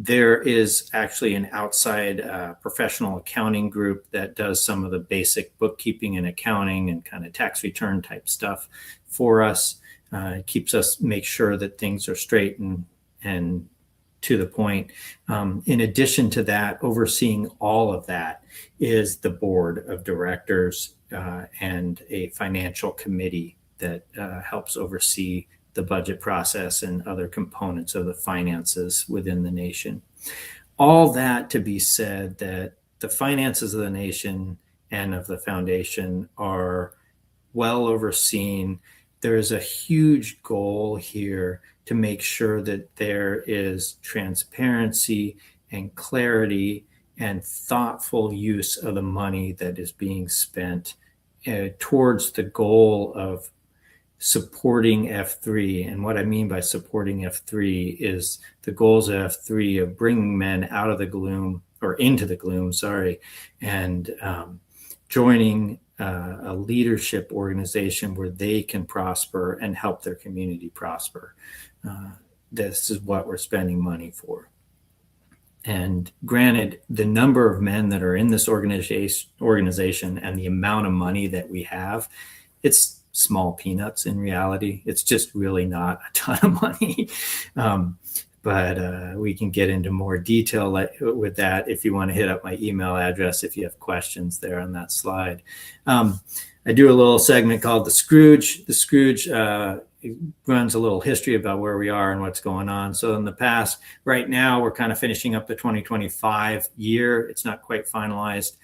There is actually an outside professional accounting group that does some of the basic bookkeeping and accounting and kind of tax return type stuff for us. It keeps us, make sure that things are straight and to the point. In addition to that, overseeing all of that is the board of directors and a financial committee that helps oversee the budget process and other components of the finances within the nation. All that to be said, that the finances of the nation and of the foundation are well overseen. There is a huge goal here to make sure that there is transparency and clarity and thoughtful use of the money that is being spent towards the goal of supporting F3. And what I mean by supporting F3 is the goals of F3 of bringing men out of the gloom, or into the gloom, and joining a leadership organization where they can prosper and help their community prosper. This is what we're spending money for. And granted, the number of men that are in this organization and the amount of money that we have, it's small peanuts in reality. It's just really not a ton of money. But we can get into more detail with that if you want to hit up my email address if you have questions there on that slide. I do a little segment called The Scrooge. The Scrooge runs a little history about where we are and what's going on. So in the past, right now, we're kind of finishing up the 2025 year. It's not quite finalized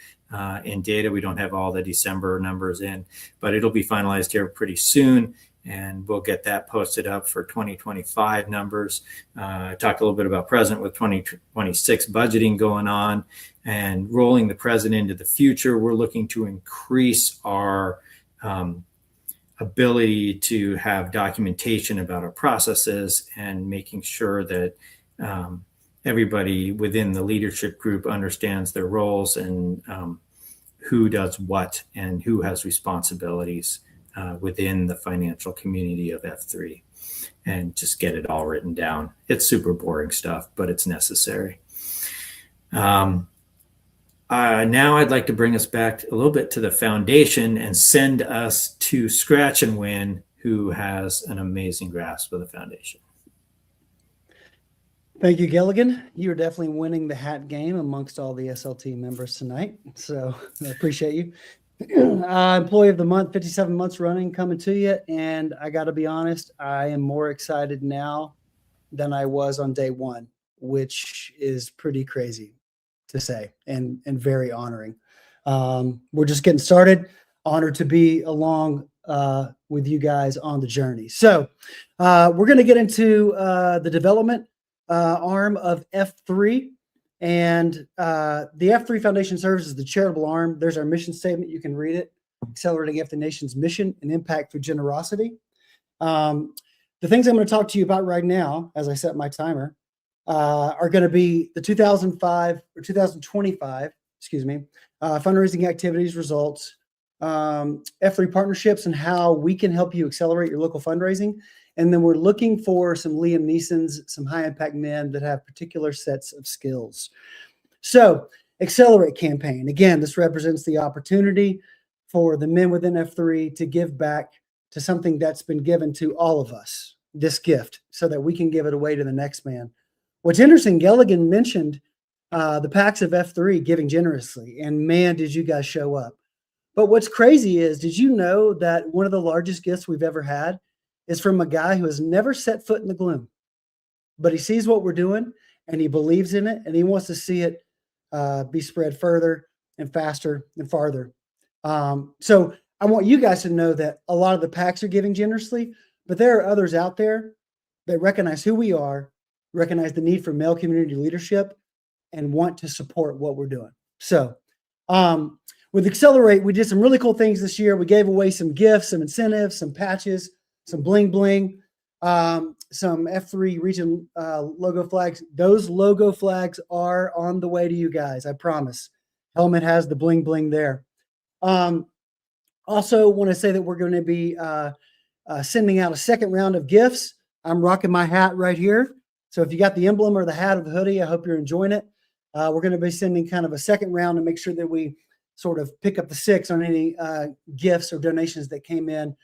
in data. We don't have all the December numbers in, but it'll be finalized here pretty soon. And we'll get that posted up for 2025 numbers. I talked a little bit about present with 2026 budgeting going on and rolling the present into the future. We're looking to increase our ability to have documentation about our processes and making sure that everybody within the leadership group understands their roles and who does what and who has responsibilities within the financial community of F3, and just get it all written down. It's super boring stuff, but it's necessary. Now I'd like to bring us back a little bit to the foundation and send us to Scratch and Win, who has an amazing grasp of the foundation. Thank you, Gilligan. You're definitely winning the hat game amongst all the SLT members tonight. So I appreciate you. Employee of the month, 57 months running, coming to you. And I got to be honest, I am more excited now than I was on day one, which is pretty crazy to say and very honoring. We're just getting started. Honored to be along with you guys on the journey. So we're going to get into the development arm of F3. And the F3 Foundation serves as the charitable arm. There's our mission statement. You can read it. Accelerating F3 Nation's mission and impact through generosity. The things I'm going to talk to you about right now, as I set my timer, are going to be the 2025, fundraising activities results, F3 partnerships, and how we can help you accelerate your local fundraising. And then we're looking for some Liam Neesons, some high impact men that have particular sets of skills. So Accelerate campaign. Again, this represents the opportunity for the men within F3 to give back to something that's been given to all of us, this gift, so that we can give it away to the next man. What's interesting, Gilligan mentioned the packs of F3 giving generously, and man, did you guys show up. But what's crazy is, did you know that one of the largest gifts we've ever had is from a guy who has never set foot in the gloom, but he sees what we're doing and he believes in it, and he wants to see it be spread further and faster and farther. So I want you guys to know that a lot of the PACs are giving generously, but there are others out there that recognize who we are, recognize the need for male community leadership, and want to support what we're doing. So with Accelerate, we did some really cool things this year. We gave away some gifts, some incentives, some patches, some bling bling, some F3 region logo flags. Those logo flags are on the way to you guys, I promise. Helmet has the bling bling there. Also want to say that we're going to be sending out a second round of gifts. I'm rocking my hat right here. So if you got the emblem or the hat or the hoodie, I hope you're enjoying it. We're going to be sending kind of a second round to make sure that we sort of pick up the six on any gifts or donations that came in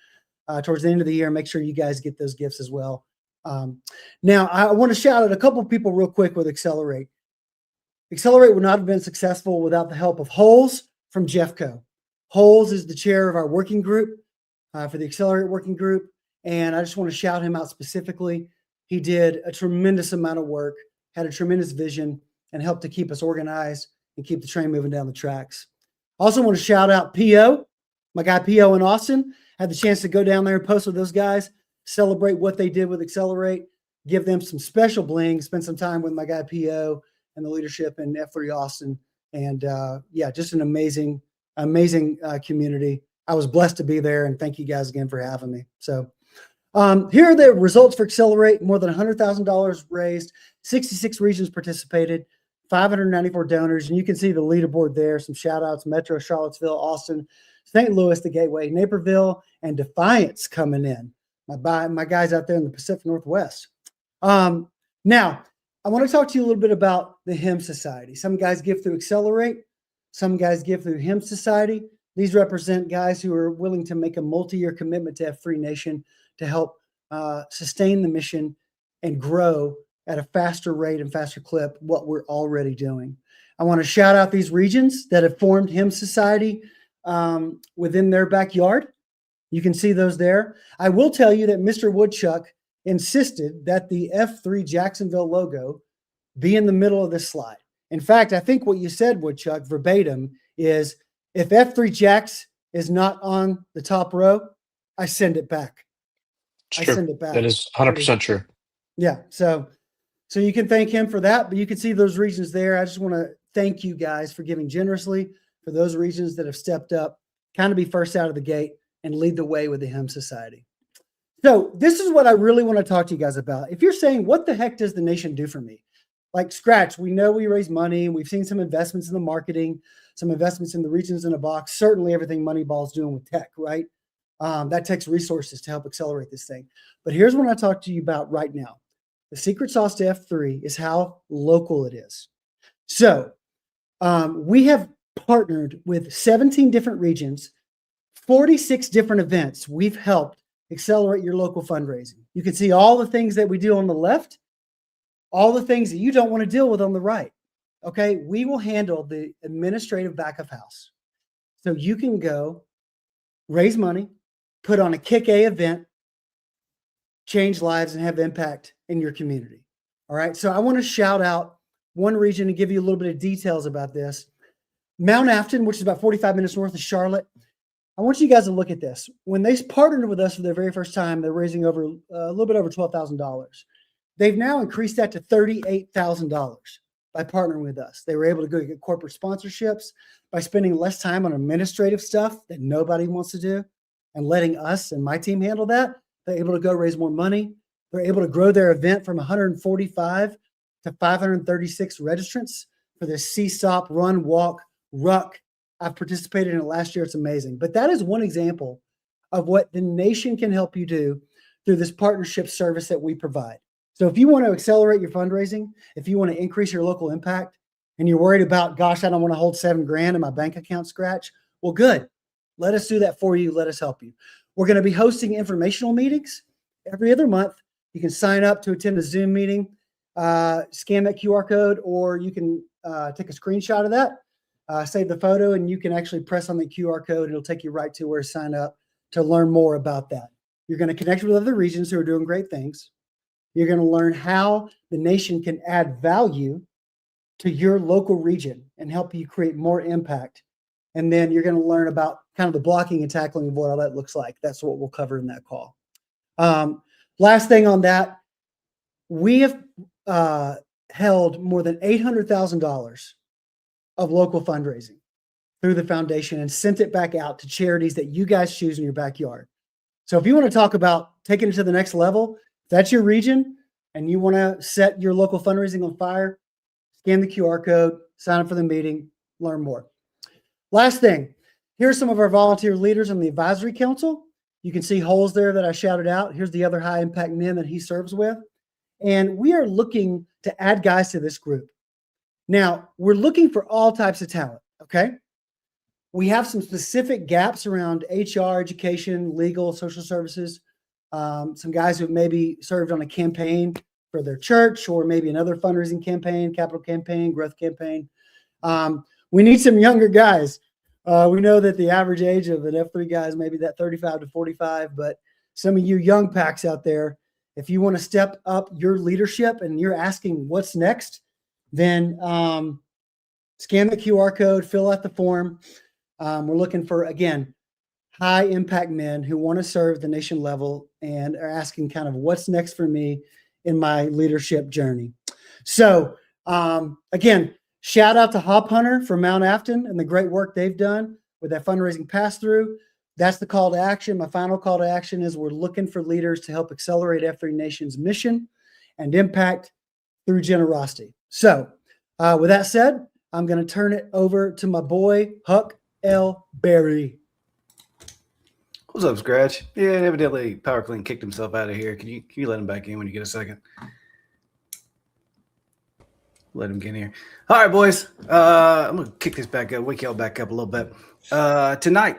towards the end of the year. Make sure you guys get those gifts as well. Now, I want to shout out a couple of people real quick with Accelerate. Accelerate would not have been successful without the help of Holes from Jeffco. Holes is the chair of our working group for the Accelerate working group. And I just want to shout him out specifically. He did a tremendous amount of work, had a tremendous vision, and helped to keep us organized and keep the train moving down the tracks. Also want to shout out P.O., my guy P.O. in Austin. Had the chance to go down there and post with those guys, celebrate what they did with Accelerate, give them some special bling, spend some time with my guy P.O. and the leadership in F3 Austin. And yeah, just an amazing community. I was blessed to be there, and thank you guys again for having me. So here are the results for Accelerate. More than $100,000 raised, 66 regions participated, 594 donors, and you can see the leaderboard there. Some shout outs: Metro, Charlottesville, Austin, St. Louis, the Gateway, Naperville, and Defiance coming in. My guys out there in the Pacific Northwest. Now, I want to talk to you a little bit about the HIM Society. Some guys give through Accelerate. Some guys give through HIM Society. These represent guys who are willing to make a multi-year commitment to F3 Nation to help sustain the mission and grow at a faster rate and faster clip what we're already doing. I want to shout out these regions that have formed HIM Society within their backyard. You can see those there. I will tell you that Mr. Woodchuck insisted that the F3 Jacksonville logo be in the middle of this slide. In fact, I think what you said, Woodchuck, verbatim, is if F3 Jacks is not on the top row, I send it back. I send it back. That is 100% true. Yeah. So you can thank him for that, but you can see those regions there. I just want to thank you guys for giving generously, for those regions that have stepped up, kind of be first out of the gate and lead the way with the HIM Society. So this is what I really want to talk to you guys about. If you're saying, what the heck does the nation do for me? Like Scratch, we know we raise money. We've seen some investments in the marketing, some investments in the regions in a box. Certainly everything Moneyball's doing with tech, right? That takes resources to help accelerate this thing. But here's what I talk to you about right now. The secret sauce to F3 is how local it is. So we have partnered with 17 different regions, 46 different events. We've helped accelerate your local fundraising. You can see all the things that we do on the left, all the things that you don't want to deal with on the right. Okay, we will handle the administrative back of house. So you can go raise money, put on a kick A event, change lives, and have impact in your community. All right, so I want to shout out one region and give you a little bit of details about this. Mount Afton, which is about 45 minutes north of Charlotte. I want you guys to look at this. When they partnered with us for their very first time, they're raising over a little bit over $12,000. They've now increased that to $38,000 by partnering with us. They were able to go get corporate sponsorships by spending less time on administrative stuff that nobody wants to do and letting us and my team handle that. They're able to go raise more money. They're able to grow their event from 145 to 536 registrants for this CSOP run, walk, ruck. I've participated in it last year. It's amazing. But that is one example of what the nation can help you do through this partnership service that we provide. So if you want to accelerate your fundraising, if you want to increase your local impact, and you're worried about, gosh, I don't want to hold $7,000 in my bank account Scratch, well, good. Let us do that for you. Let us help you. We're going to be hosting informational meetings every other month. You can sign up to attend a Zoom meeting, scan that QR code, or you can take a screenshot of that, save the photo, and you can actually press on the QR code. It'll take you right to where to sign up to learn more about that. You're going to connect with other regions who are doing great things. You're going to learn how the nation can add value to your local region and help you create more impact. And then you're going to learn about kind of the blocking and tackling of what all that looks like. That's what we'll cover in that call. Last thing on that, we have held more than $800,000 of local fundraising through the foundation and sent it back out to charities that you guys choose in your backyard. So if you want to talk about taking it to the next level, if that's your region and you want to set your local fundraising on fire, scan the QR code, sign up for the meeting, learn more. Last thing, here's some of our volunteer leaders on the advisory council. You can see Holes there that I shouted out. Here's the other high impact men that he serves with. And we are looking to add guys to this group. Now, we're looking for all types of talent, okay? We have some specific gaps around HR, education, legal, social services. Some guys who maybe served on a campaign for their church or maybe another fundraising campaign, capital campaign, growth campaign. We need some younger guys. We know that the average age of an F3 guy is maybe that 35 to 45, but some of you young packs out there, if you want to step up your leadership and you're asking what's next, then scan the QR code, fill out the form. We're looking for, again, high impact men who want to serve the nation level and are asking kind of what's next for me in my leadership journey. So again, shout out to Hop Hunter from Mount Afton and the great work they've done with that fundraising pass-through. That's the call to action. My final call to action is we're looking for leaders to help accelerate F3 Nation's mission and impact through generosity. So with that said, I'm going to turn it over to my boy, Huck L. Berry. What's up, Scratch? Yeah, evidently Power Clean kicked himself out of here. Can you let him back in when you get a second? Let him get in here. All right, boys. I'm going to kick this back up, wake y'all back up a little bit. Tonight,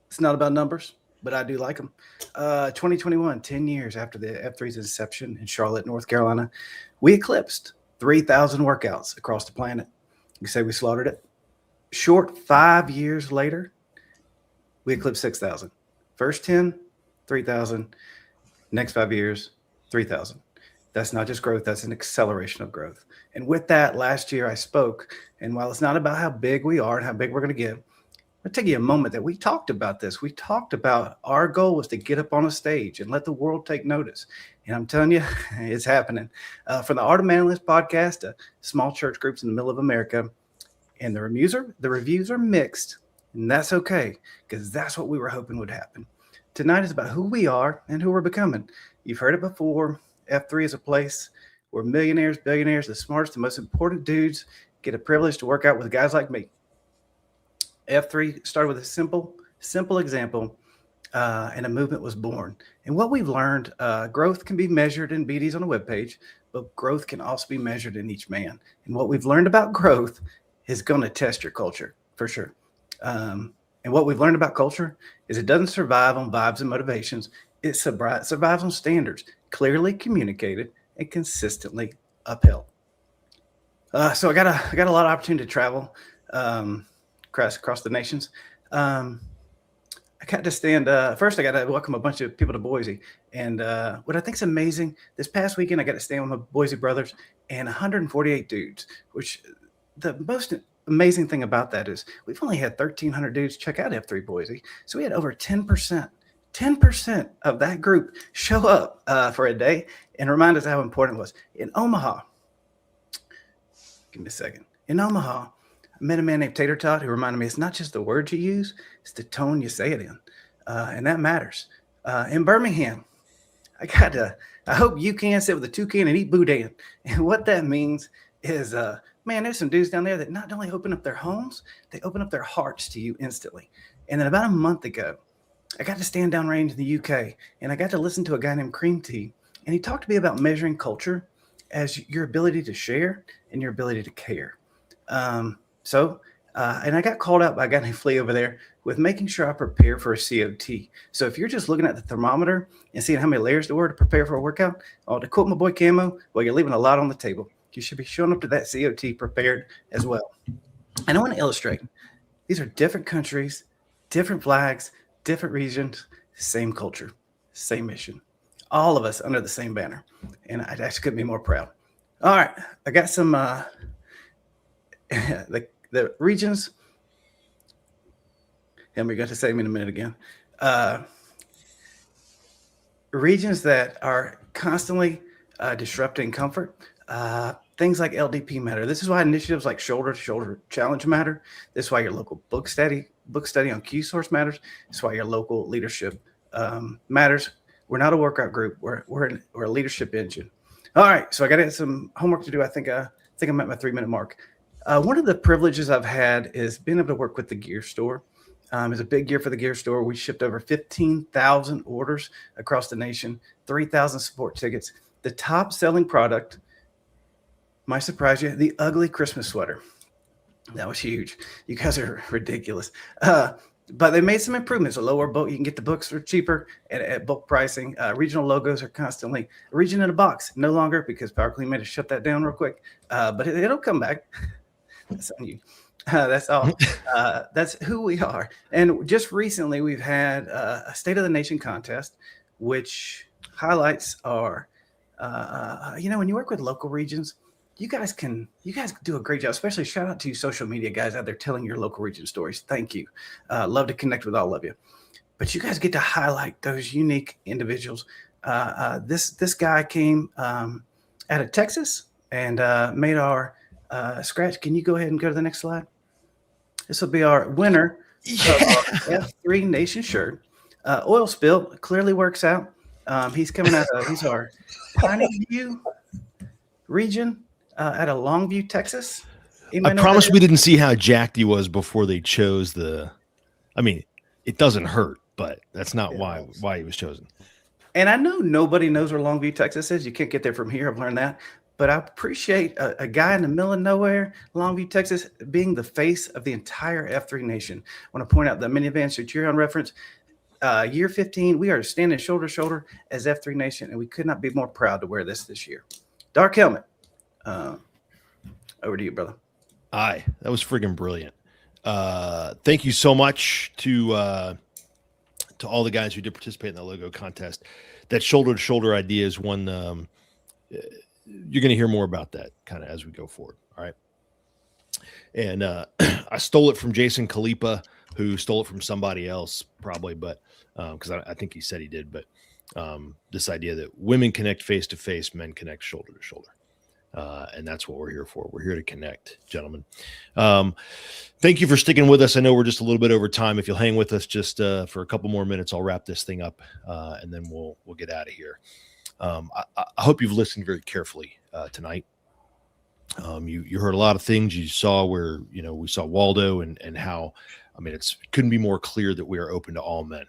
it's not about numbers, but I do like them. 2021, 10 years after the F3's inception in Charlotte, North Carolina, we eclipsed 3,000 workouts across the planet. You say we slaughtered it? Short 5 years later, we eclipsed 6,000. First 10, 3,000. Next 5 years, 3,000. That's not just growth, that's an acceleration of growth. And with that, last year I spoke, and while it's not about how big we are and how big we're going to get, I'll take you a moment that we talked about this. We talked about our goal was to get up on a stage and let the world take notice. And I'm telling you, it's happening. From the Art of Manliness podcast to small church groups in the middle of America, and the reviews are mixed, and that's okay, because that's what we were hoping would happen. Tonight is about who we are and who we're becoming. You've heard it before. F3 is a place where millionaires, billionaires, the smartest, the most important dudes get a privilege to work out with guys like me. F3 started with a simple example, and a movement was born. And what we've learned, growth can be measured in BDs on a webpage, but growth can also be measured in each man. And what we've learned about growth is going to test your culture, for sure. And what we've learned about culture is it doesn't survive on vibes and motivations. It survives on standards, clearly communicated and consistently upheld. So I got a lot of opportunity to travel across the nations. I got to stand. First, I got to welcome a bunch of people to Boise. And what I think is amazing, this past weekend, I got to stand with my Boise brothers and 148 dudes, which the most amazing thing about that is we've only had 1,300 dudes check out F3 Boise. So we had over 10% of that group show up for a day and remind us how important it was. In Omaha, give me a second. In Omaha, I met a man named Tater Tot who reminded me it's not just the words you use, it's the tone you say it in. And that matters. In Birmingham, I hope you can sit with a toucan and eat boudin. And what that means is, man, there's some dudes down there that not only open up their homes, they open up their hearts to you instantly. And then about a month ago, I got to stand downrange in the UK, and I got to listen to a guy named Cream Tea, and he talked to me about measuring culture as your ability to share and your ability to care. And I got called out by a guy named Flea over there with making sure I prepare for a COT. So if you're just looking at the thermometer and seeing how many layers there were to prepare for a workout, to quote my boy Camo, well, you're leaving a lot on the table. You should be showing up to that COT prepared as well. And I want to illustrate, these are different countries, different flags, different regions, same culture, same mission. all of us under the same banner. And I just couldn't be more proud. All right. I got some, the regions. And we got to say them in a minute again. Regions that are constantly disrupting comfort. Things like LDP matter. This is why initiatives like Shoulder to Shoulder Challenge matter. This is why your local book study on Q Source matters. This is why your local leadership matters. We're not a workout group. We're a leadership engine. All right, so I got some homework to do. I think I'm at my 3-minute mark. One of the privileges I've had is being able to work with the gear store. It's a big year for the gear store. We shipped over 15,000 orders across the nation, 3,000 support tickets. The top selling product, might surprise you, the ugly Christmas sweater. That was huge. You guys are ridiculous. But they made some improvements. A lower book, you can get the books for cheaper at bulk pricing. Regional logos are constantly region in a box. No longer, because Power Clean made us shut that down real quick. But it'll come back. That's on you. That's all. That's who we are. And just recently, we've had a State of the Nation contest, which highlights our, when you work with local regions, you guys do a great job, especially shout out to you social media guys out there telling your local region stories. Thank you. Love to connect with all of you. But you guys get to highlight those unique individuals. This guy came out of Texas and made our scratch. Can you go ahead and go to the next slide? This will be our winner of our F3 Nation shirt. Oil spill clearly works out. He's coming out of, he's our Piney View region out of Longview, Texas. I promise we didn't see how jacked he was before they chose it doesn't hurt, but that's not why he was chosen. And I know nobody knows where Longview, Texas is. You can't get there from here. I've learned that. But I appreciate a guy in the middle of nowhere, Longview, Texas, being the face of the entire F3 Nation. I want to point out the minivans that you're on reference. Year 15, we are standing shoulder to shoulder as F3 Nation, and we could not be more proud to wear this year. Dark helmet. Over to you, brother. Aye, that was friggin' brilliant. Thank you so much to all the guys who did participate in the logo contest. That shoulder to shoulder idea is one you're going to hear more about that kind of as we go forward. All right. And I stole it from Jason Kalipa, who stole it from somebody else probably, but because I think he said he did, but this idea that women connect face to face, men connect shoulder to shoulder. And that's what we're here for. We're here to connect, gentlemen. Thank you for sticking with us. I know we're just a little bit over time. If you'll hang with us just for a couple more minutes, I'll wrap this thing up and then we'll get out of here. I hope you've listened very carefully tonight. You heard a lot of things. You saw where, we saw Waldo and how, it couldn't be more clear that we are open to all men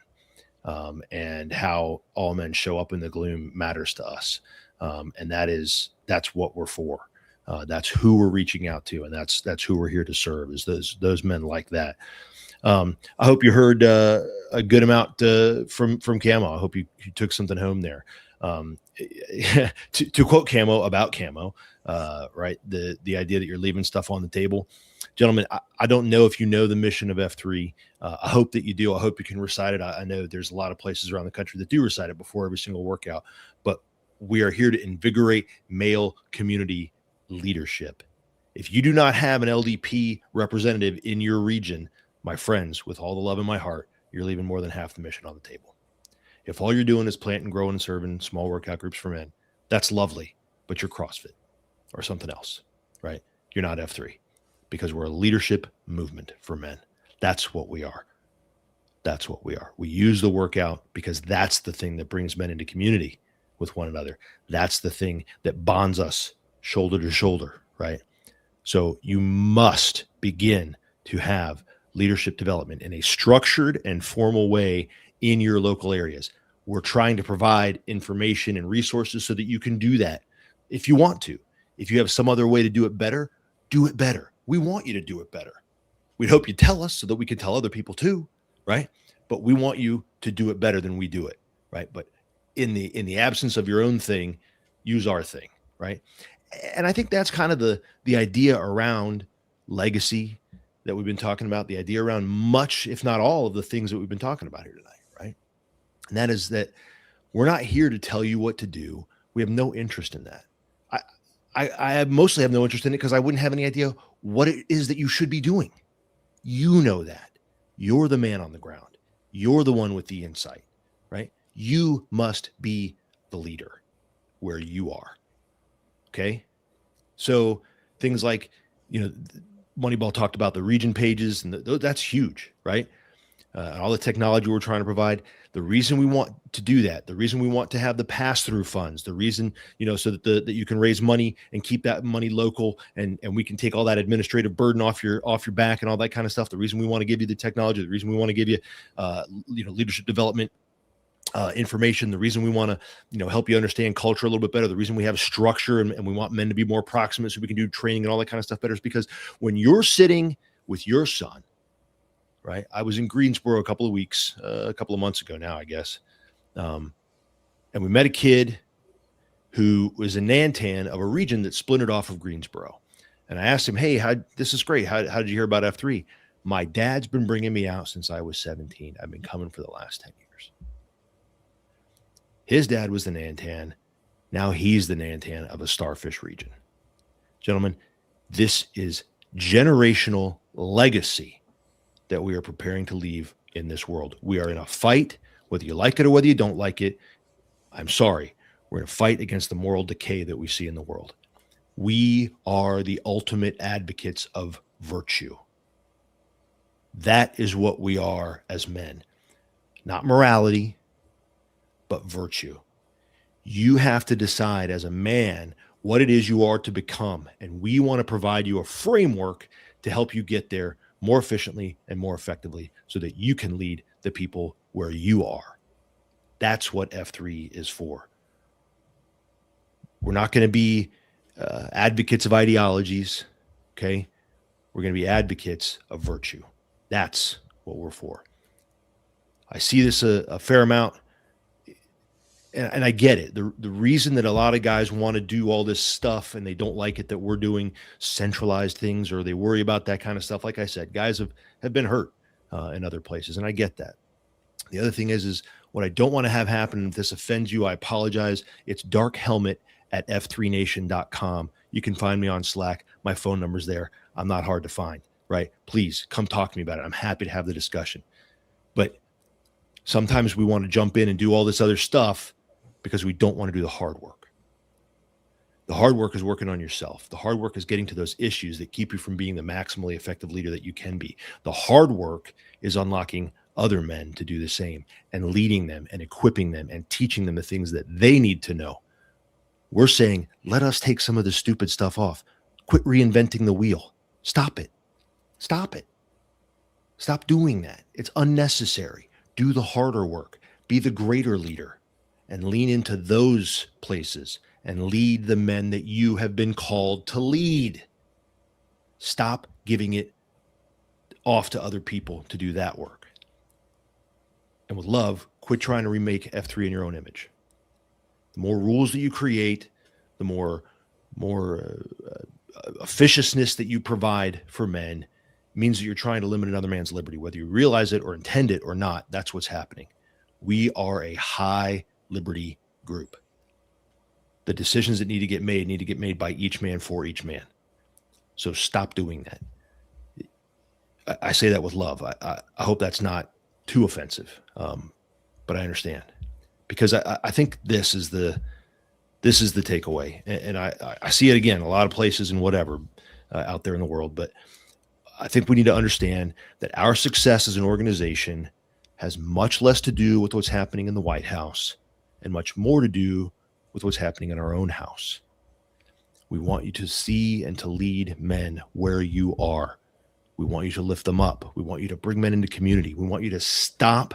and how all men show up in the gloom matters to us. And that's what we're for. That's who we're reaching out to. And that's who we're here to serve, is those men like that. I hope you heard a good amount from Camo. I hope you took something home there. To quote Camo about Camo, right. The idea that you're leaving stuff on the table, gentlemen, I don't know if you know the mission of F3. I hope that you do. I hope you can recite it. I know there's a lot of places around the country that do recite it before every single workout, but we are here to invigorate male community leadership. If you do not have an LDP representative in your region, my friends, with all the love in my heart, you're leaving more than half the mission on the table. If all you're doing is planting, growing, and serving small workout groups for men, that's lovely, but you're CrossFit or something else, right? You're not F3, because we're a leadership movement for men. That's what we are. That's what we are. We use the workout because that's the thing that brings men into community with one another. That's the thing that bonds us shoulder to shoulder, right? So you must begin to have leadership development in a structured and formal way in your local areas. We're trying to provide information and resources so that you can do that if you want to. If you have some other way to do it better, do it better. We want you to do it better. We'd hope you tell us so that we can tell other people too, right? But we want you to do it better than we do it, right? But in the absence of your own thing, use our thing, right? And I think that's kind of the idea around legacy that we've been talking about, the idea around much, if not all, of the things that we've been talking about here tonight, right? And that is that We're not here to tell you what to do. We have no interest in that. I mostly have no interest in it because I wouldn't have any idea what it is that you should be doing. You know that. You're the man on the ground. You're the one with the insight, right? You must be the leader where you are. Okay. So things like, Moneyball talked about the region pages, and that's huge, right? All the technology we're trying to provide. The reason we want to do that, the reason we want to have the pass-through funds, the reason, so that you can raise money and keep that money local, and we can take all that administrative burden off your back and all that kind of stuff. The reason we want to give you the technology, the reason we want to give you, leadership development information, the reason we want to, help you understand culture a little bit better, the reason we have structure and we want men to be more proximate so we can do training and all that kind of stuff better is because when you're sitting with your son, right? I was in Greensboro a couple of months ago now, I guess. And we met a kid who was a Nantan of a region that splintered off of Greensboro. And I asked him, hey, this is great. How did you hear about F3? My dad's been bringing me out since I was 17. I've been coming for the last 10 years. His dad was the Nantan. Now he's the Nantan of a starfish region. Gentlemen, this is generational legacy that we are preparing to leave in this world. We are in a fight, whether you like it or whether you don't like it. I'm sorry. We're in a fight against the moral decay that we see in the world. We are the ultimate advocates of virtue. That is what we are as men. Not morality, but virtue. You have to decide as a man what it is you are to become. And we want to provide you a framework to help you get there more efficiently and more effectively so that you can lead the people where you are. That's what F3 is for. We're not going to be advocates of ideologies, okay? We're going to be advocates of virtue. That's what we're for. I see this a fair amount, and I get it. The reason that a lot of guys want to do all this stuff and they don't like it that we're doing centralized things or they worry about that kind of stuff, like I said, guys have been hurt in other places, and I get that. The other thing is what I don't want to have happen, if this offends you, I apologize. It's darkhelmet@f3nation.com. You can find me on Slack. My phone number's there. I'm not hard to find, right? Please come talk to me about it. I'm happy to have the discussion. But sometimes we want to jump in and do all this other stuff because we don't want to do the hard work. The hard work is working on yourself. The hard work is getting to those issues that keep you from being the maximally effective leader that you can be. The hard work is unlocking other men to do the same and leading them and equipping them and teaching them the things that they need to know. We're saying, let us take some of the stupid stuff off. Quit reinventing the wheel. Stop it. Stop it. Stop doing that. It's unnecessary. Do the harder work. Be the greater leader and lean into those places and lead the men that you have been called to lead. Stop giving it off to other people to do that work. And with love, quit trying to remake F3 in your own image. The more rules that you create, the more officiousness that you provide for men means that you're trying to limit another man's liberty. Whether you realize it or intend it or not, that's what's happening. We are a high liberty group. The decisions that need to get made by each man for each man. So stop doing that. I say that with love. I hope that's not too offensive, but I understand, because I think this is the takeaway, and I see it again a lot of places and whatever out there in the world. But I think we need to understand that our success as an organization has much less to do with what's happening in the White House and much more to do with what's happening in our own house. We want you to see and to lead men where you are. We want you to lift them up. We want you to bring men into community. We want you to stop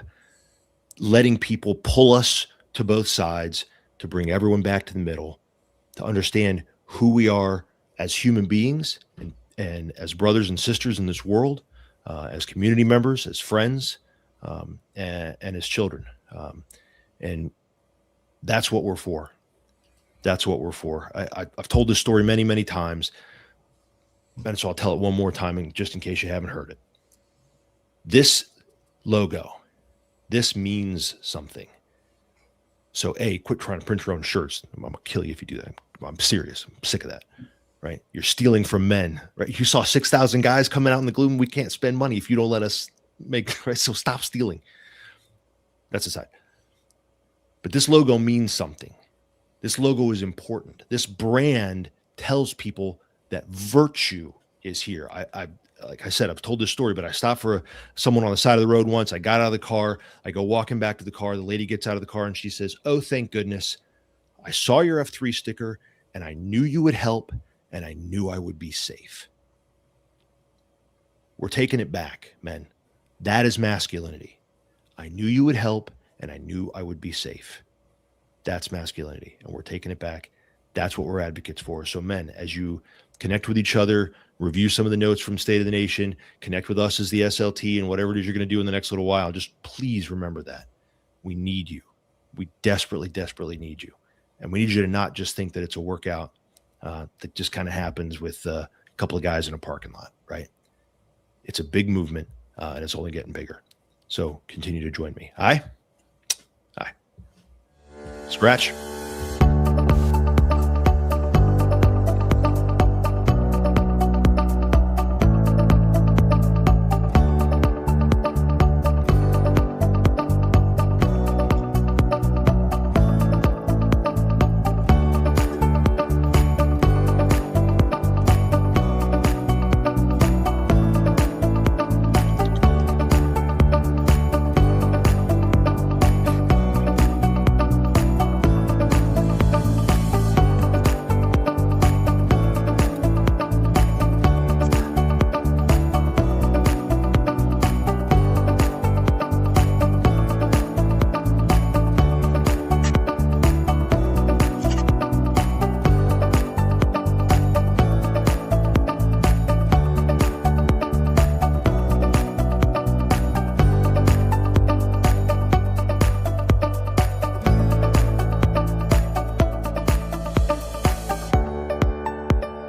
letting people pull us to both sides, to bring everyone back to the middle, to understand who we are as human beings and as brothers and sisters in this world, as community members, as friends, and as children. And that's what we're for. That's what we're for. I've told this story many, many times, and so I'll tell it one more time, just in case you haven't heard it. This logo, this means something. So quit trying to print your own shirts. I'm going to kill you if you do that. I'm serious. I'm sick of that. Right? You're stealing from men, right? You saw 6,000 guys coming out in the gloom. We can't spend money if you don't let us make, right? So stop stealing. That's aside. But this logo means something. This logo is important. This brand tells people that virtue is here. I like I said, I've told this story, but I stopped for someone on the side of the road once. I got out of the car. I go walking back to the car. The lady gets out of the car and she says, "Oh, thank goodness. I saw your F3 sticker and I knew you would help and I knew I would be safe." We're taking it back, men. That is masculinity. I knew you would help and I knew I would be safe. That's masculinity. And we're taking it back. That's what we're advocates for. So men, as you connect with each other, review some of the notes from State of the Nation, connect with us as the SLT and whatever it is you're going to do in the next little while, just please remember that. We need you. We desperately, desperately need you. And we need you to not just think that it's a workout that just kind of happens with a couple of guys in a parking lot, right? It's a big movement and it's only getting bigger. So continue to join me. Aye? Aye. Scratch.